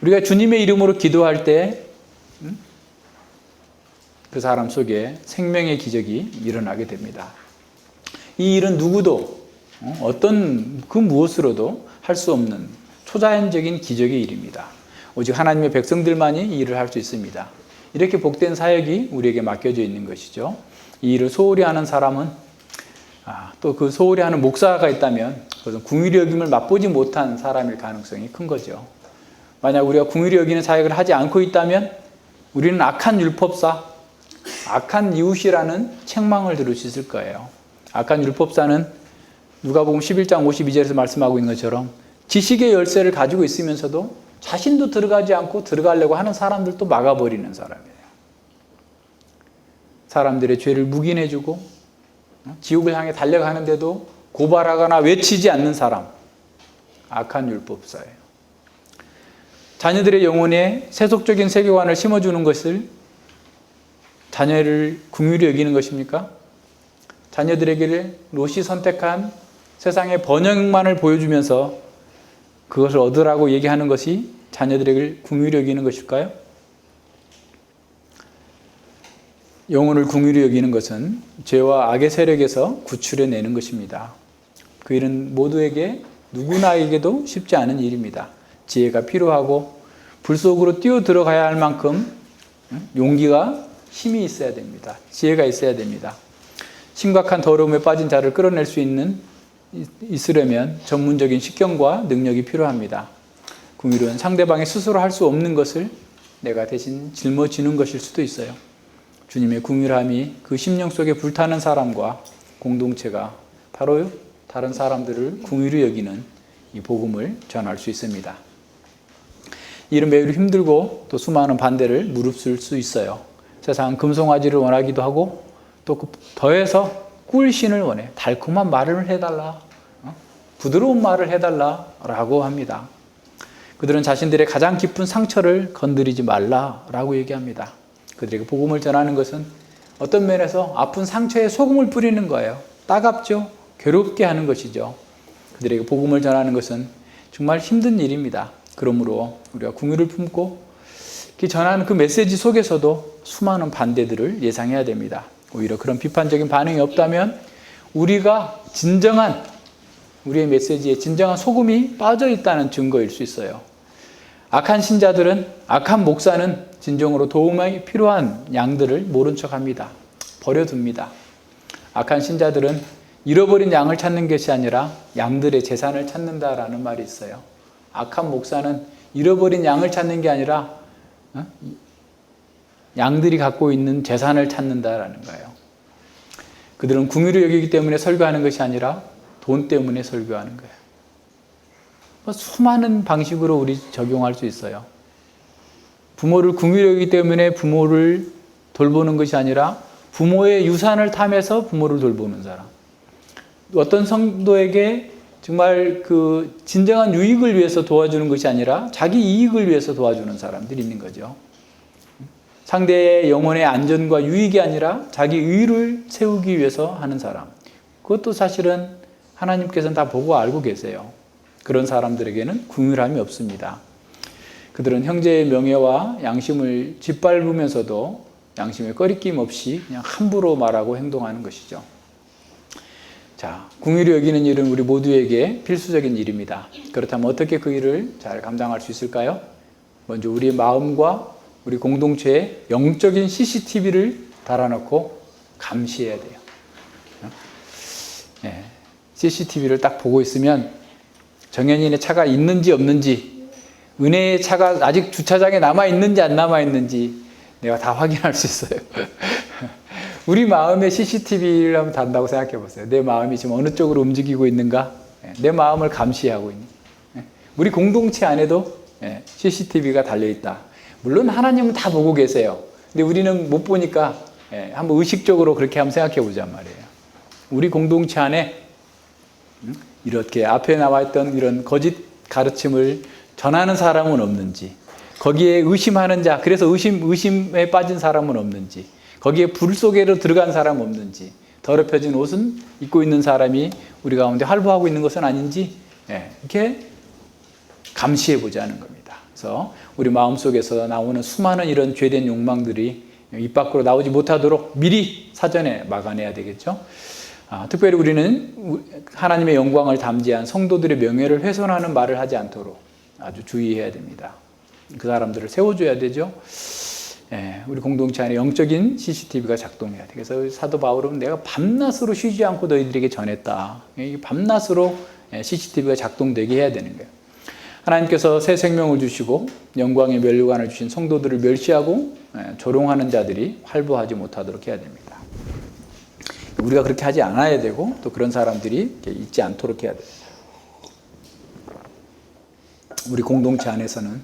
우리가 주님의 이름으로 기도할 때 그 사람 속에 생명의 기적이 일어나게 됩니다. 이 일은 누구도 어떤 그 무엇으로도 할 수 없는 초자연적인 기적의 일입니다. 오직 하나님의 백성들만이 이 일을 할 수 있습니다. 이렇게 복된 사역이 우리에게 맡겨져 있는 것이죠. 이 일을 소홀히 하는 사람은 또 그 소홀히 하는 목사가 있다면 그것은 궁휼히 여김을 맛보지 못한 사람일 가능성이 큰 거죠. 만약 우리가 궁휼히 여기는 사역을 하지 않고 있다면 우리는 악한 율법사, 악한 이웃이라는 책망을 들을 수 있을 거예요. 악한 율법사는 누가복음 11장 52절에서 말씀하고 있는 것처럼 지식의 열쇠를 가지고 있으면서도 자신도 들어가지 않고 들어가려고 하는 사람들도 막아버리는 사람이에요. 사람들의 죄를 묵인해주고 지옥을 향해 달려가는데도 고발하거나 외치지 않는 사람, 악한 율법사예요. 자녀들의 영혼에 세속적인 세계관을 심어주는 것을 자녀를 궁휼히 여기는 것입니까? 자녀들에게 롯이 선택한 세상의 번영만을 보여주면서 그것을 얻으라고 얘기하는 것이 자녀들에게 궁휼히 여기는 것일까요? 영혼을 궁휼히 여기는 것은 죄와 악의 세력에서 구출해내는 것입니다. 그 일은 모두에게 누구나에게도 쉽지 않은 일입니다. 지혜가 필요하고 불 속으로 뛰어 들어가야 할 만큼 용기가 힘이 있어야 됩니다. 지혜가 있어야 됩니다. 심각한 더러움에 빠진 자를 끌어낼 수 있으려면 전문적인 식견과 능력이 필요합니다. 궁휼은 상대방이 스스로 할 수 없는 것을 내가 대신 짊어지는 것일 수도 있어요. 주님의 궁휼함이 그 심령 속에 불타는 사람과 공동체가 바로 다른 사람들을 궁휼히 여기는 이 복음을 전할 수 있습니다. 일은 매우 힘들고 또 수많은 반대를 무릅쓸 수 있어요. 세상은 금송아지를 원하기도 하고 또 더해서 꿀신을 원해. 달콤한 말을 해달라, 부드러운 말을 해달라라고 합니다. 그들은 자신들의 가장 깊은 상처를 건드리지 말라라고 얘기합니다. 그들에게 복음을 전하는 것은 어떤 면에서 아픈 상처에 소금을 뿌리는 거예요. 따갑죠? 괴롭게 하는 것이죠. 그들에게 복음을 전하는 것은 정말 힘든 일입니다. 그러므로 우리가 궁휼을 품고 전하는 그 메시지 속에서도 수많은 반대들을 예상해야 됩니다. 오히려 그런 비판적인 반응이 없다면 우리가 진정한 우리의 메시지에 진정한 소금이 빠져 있다는 증거일 수 있어요. 악한 신자들은, 악한 목사는 진정으로 도움이 필요한 양들을 모른 척합니다. 버려둡니다. 악한 신자들은 잃어버린 양을 찾는 것이 아니라 양들의 재산을 찾는다라는 말이 있어요. 악한 목사는 잃어버린 양을 찾는 게 아니라 양들이 갖고 있는 재산을 찾는다라는 거예요. 그들은 궁유를 여기기 때문에 설교하는 것이 아니라 돈 때문에 설교하는 거예요. 수많은 방식으로 우리 적용할 수 있어요. 부모를 궁유를 여기기 때문에 부모를 돌보는 것이 아니라 부모의 유산을 탐해서 부모를 돌보는 사람. 어떤 성도에게 정말 그 진정한 유익을 위해서 도와주는 것이 아니라 자기 이익을 위해서 도와주는 사람들이 있는 거죠. 상대의 영혼의 안전과 유익이 아니라 자기 의를 세우기 위해서 하는 사람. 그것도 사실은 하나님께서는 다 보고 알고 계세요. 그런 사람들에게는 긍휼함이 없습니다. 그들은 형제의 명예와 양심을 짓밟으면서도 양심에 꺼리낌 없이 그냥 함부로 말하고 행동하는 것이죠. 자, 긍휼히 여기는 일은 우리 모두에게 필수적인 일입니다. 그렇다면 어떻게 그 일을 잘 감당할 수 있을까요? 먼저 우리의 마음과 우리 공동체에 영적인 CCTV를 달아놓고 감시해야 돼요. 네. CCTV를 딱 보고 있으면 정현인의 차가 있는지 없는지, 은혜의 차가 아직 주차장에 남아있는지 안 남아있는지 내가 다 확인할 수 있어요. 우리 마음에 CCTV를 한번 단다고 생각해 보세요. 내 마음이 지금 어느 쪽으로 움직이고 있는가? 내 마음을 감시하고 있는. 우리 공동체 안에도 CCTV가 달려있다. 물론 하나님은 다 보고 계세요. 근데 우리는 못 보니까 한번 의식적으로 그렇게 한번 생각해 보자 말이에요. 우리 공동체 안에 이렇게 앞에 나와 있던 이런 거짓 가르침을 전하는 사람은 없는지, 거기에 의심하는 자, 그래서 의심에 빠진 사람은 없는지, 거기에 불 속에로 들어간 사람 없는지, 더럽혀진 옷은 입고 있는 사람이 우리 가운데 활보하고 있는 것은 아닌지 이렇게 감시해 보자는 겁니다. 그래서 우리 마음속에서 나오는 수많은 이런 죄된 욕망들이 입 밖으로 나오지 못하도록 미리 사전에 막아내야 되겠죠. 특별히 우리는 하나님의 영광을 담지한 성도들의 명예를 훼손하는 말을 하지 않도록 아주 주의해야 됩니다. 그 사람들을 세워줘야 되죠. 우리 공동체 안에 영적인 CCTV가 작동해야 돼. 그래서 사도 바울은 내가 밤낮으로 쉬지 않고 너희들에게 전했다. 밤낮으로 CCTV가 작동되게 해야 되는 거예요. 하나님께서 새 생명을 주시고 영광의 면류관을 주신 성도들을 멸시하고 조롱하는 자들이 활보하지 못하도록 해야 됩니다. 우리가 그렇게 하지 않아야 되고 또 그런 사람들이 있지 않도록 해야 돼요. 우리 공동체 안에서는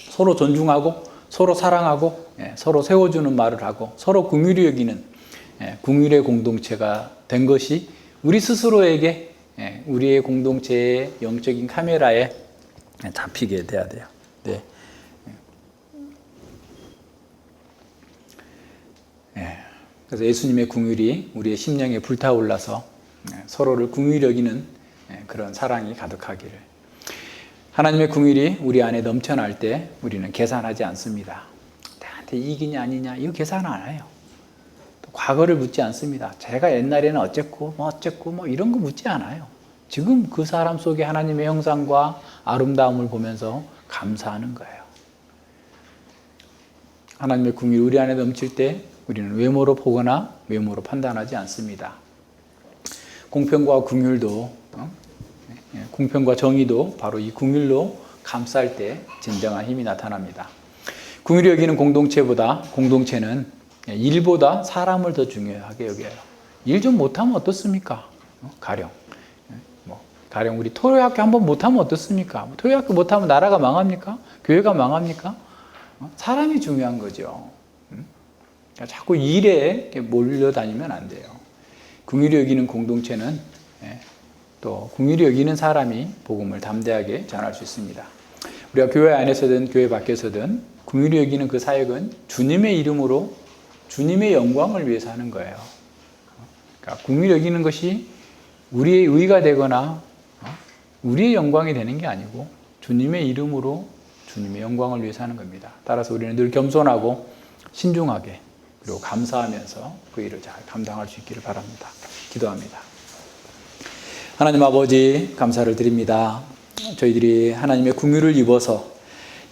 서로 존중하고 서로 사랑하고 서로 세워주는 말을 하고 서로 긍휼히 여기는 긍휼의 공동체가 된 것이 우리 스스로에게 우리의 공동체의 영적인 카메라에 잡히게 돼야 돼요. 네. 그래서 예수님의 긍휼이 우리의 심령에 불타올라서 서로를 긍휼히 여기는 그런 사랑이 가득하기를. 하나님의 긍휼이 우리 안에 넘쳐날 때 우리는 계산하지 않습니다. 나한테 이익이냐 아니냐 이거 계산 안 해요. 또 과거를 묻지 않습니다. 제가 옛날에는 어쨌고 뭐 이런 거 묻지 않아요. 지금 그 사람 속에 하나님의 형상과 아름다움을 보면서 감사하는 거예요. 하나님의 긍휼이 우리 안에 넘칠 때 우리는 외모로 보거나 외모로 판단하지 않습니다. 공평과 긍휼도 공평과 정의도 바로 이 긍휼로 감쌀 때 진정한 힘이 나타납니다. 긍휼히 여기는 공동체는 일보다 사람을 더 중요하게 여겨요. 일 좀 못하면 어떻습니까? 가령 우리 토요학교 한번 못하면 어떻습니까? 토요학교 못하면 나라가 망합니까? 교회가 망합니까? 사람이 중요한 거죠. 자꾸 일에 몰려다니면 안 돼요. 긍휼히 여기는 공동체는 또 긍휼히 여기는 사람이 복음을 담대하게 전할 수 있습니다. 우리가 교회 안에서든 교회 밖에서든 긍휼히 여기는 그 사역은 주님의 이름으로 주님의 영광을 위해서 하는 거예요. 그러니까 긍휼히 여기는 것이 우리의 의가 되거나 우리의 영광이 되는 게 아니고 주님의 이름으로 주님의 영광을 위해서 하는 겁니다. 따라서 우리는 늘 겸손하고 신중하게 그리고 감사하면서 그 일을 잘 감당할 수 있기를 바랍니다. 기도합니다. 하나님 아버지 감사를 드립니다. 저희들이 하나님의 긍휼을 입어서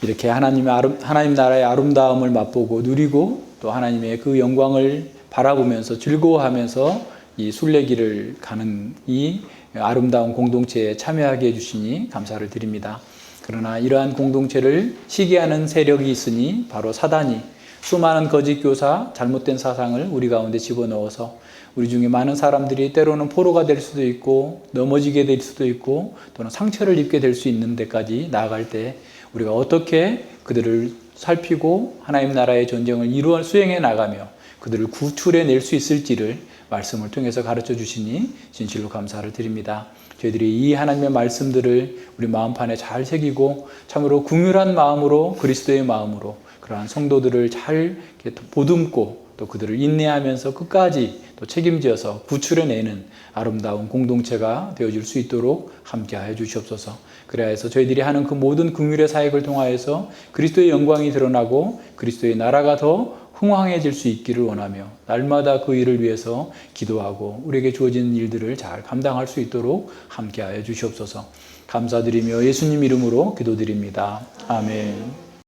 이렇게 하나님 나라의 아름다움을 맛보고 누리고 또 하나님의 그 영광을 바라보면서 즐거워하면서 이 순례길을 가는 이 아름다운 공동체에 참여하게 해주시니 감사를 드립니다. 그러나 이러한 공동체를 시기하는 세력이 있으니 바로 사단이 수많은 거짓 교사, 잘못된 사상을 우리 가운데 집어넣어서 우리 중에 많은 사람들이 때로는 포로가 될 수도 있고 넘어지게 될 수도 있고 또는 상처를 입게 될 수 있는 데까지 나아갈 때 우리가 어떻게 그들을 살피고 하나님 나라의 전쟁을 수행해 나가며 그들을 구출해 낼 수 있을지를 말씀을 통해서 가르쳐 주시니 진실로 감사를 드립니다. 저희들이 이 하나님의 말씀들을 우리 마음판에 잘 새기고 참으로 긍휼한 마음으로 그리스도의 마음으로 그러한 성도들을 잘 보듬고 또 그들을 인내하면서 끝까지 또 책임지어서 구출해내는 아름다운 공동체가 되어질 수 있도록 함께하여 주시옵소서. 그래야 해서 저희들이 하는 그 모든 긍휼의 사역을 통하여서 그리스도의 영광이 드러나고 그리스도의 나라가 더 흥왕해질 수 있기를 원하며 날마다 그 일을 위해서 기도하고 우리에게 주어진 일들을 잘 감당할 수 있도록 함께하여 주시옵소서. 감사드리며 예수님 이름으로 기도드립니다. 아멘.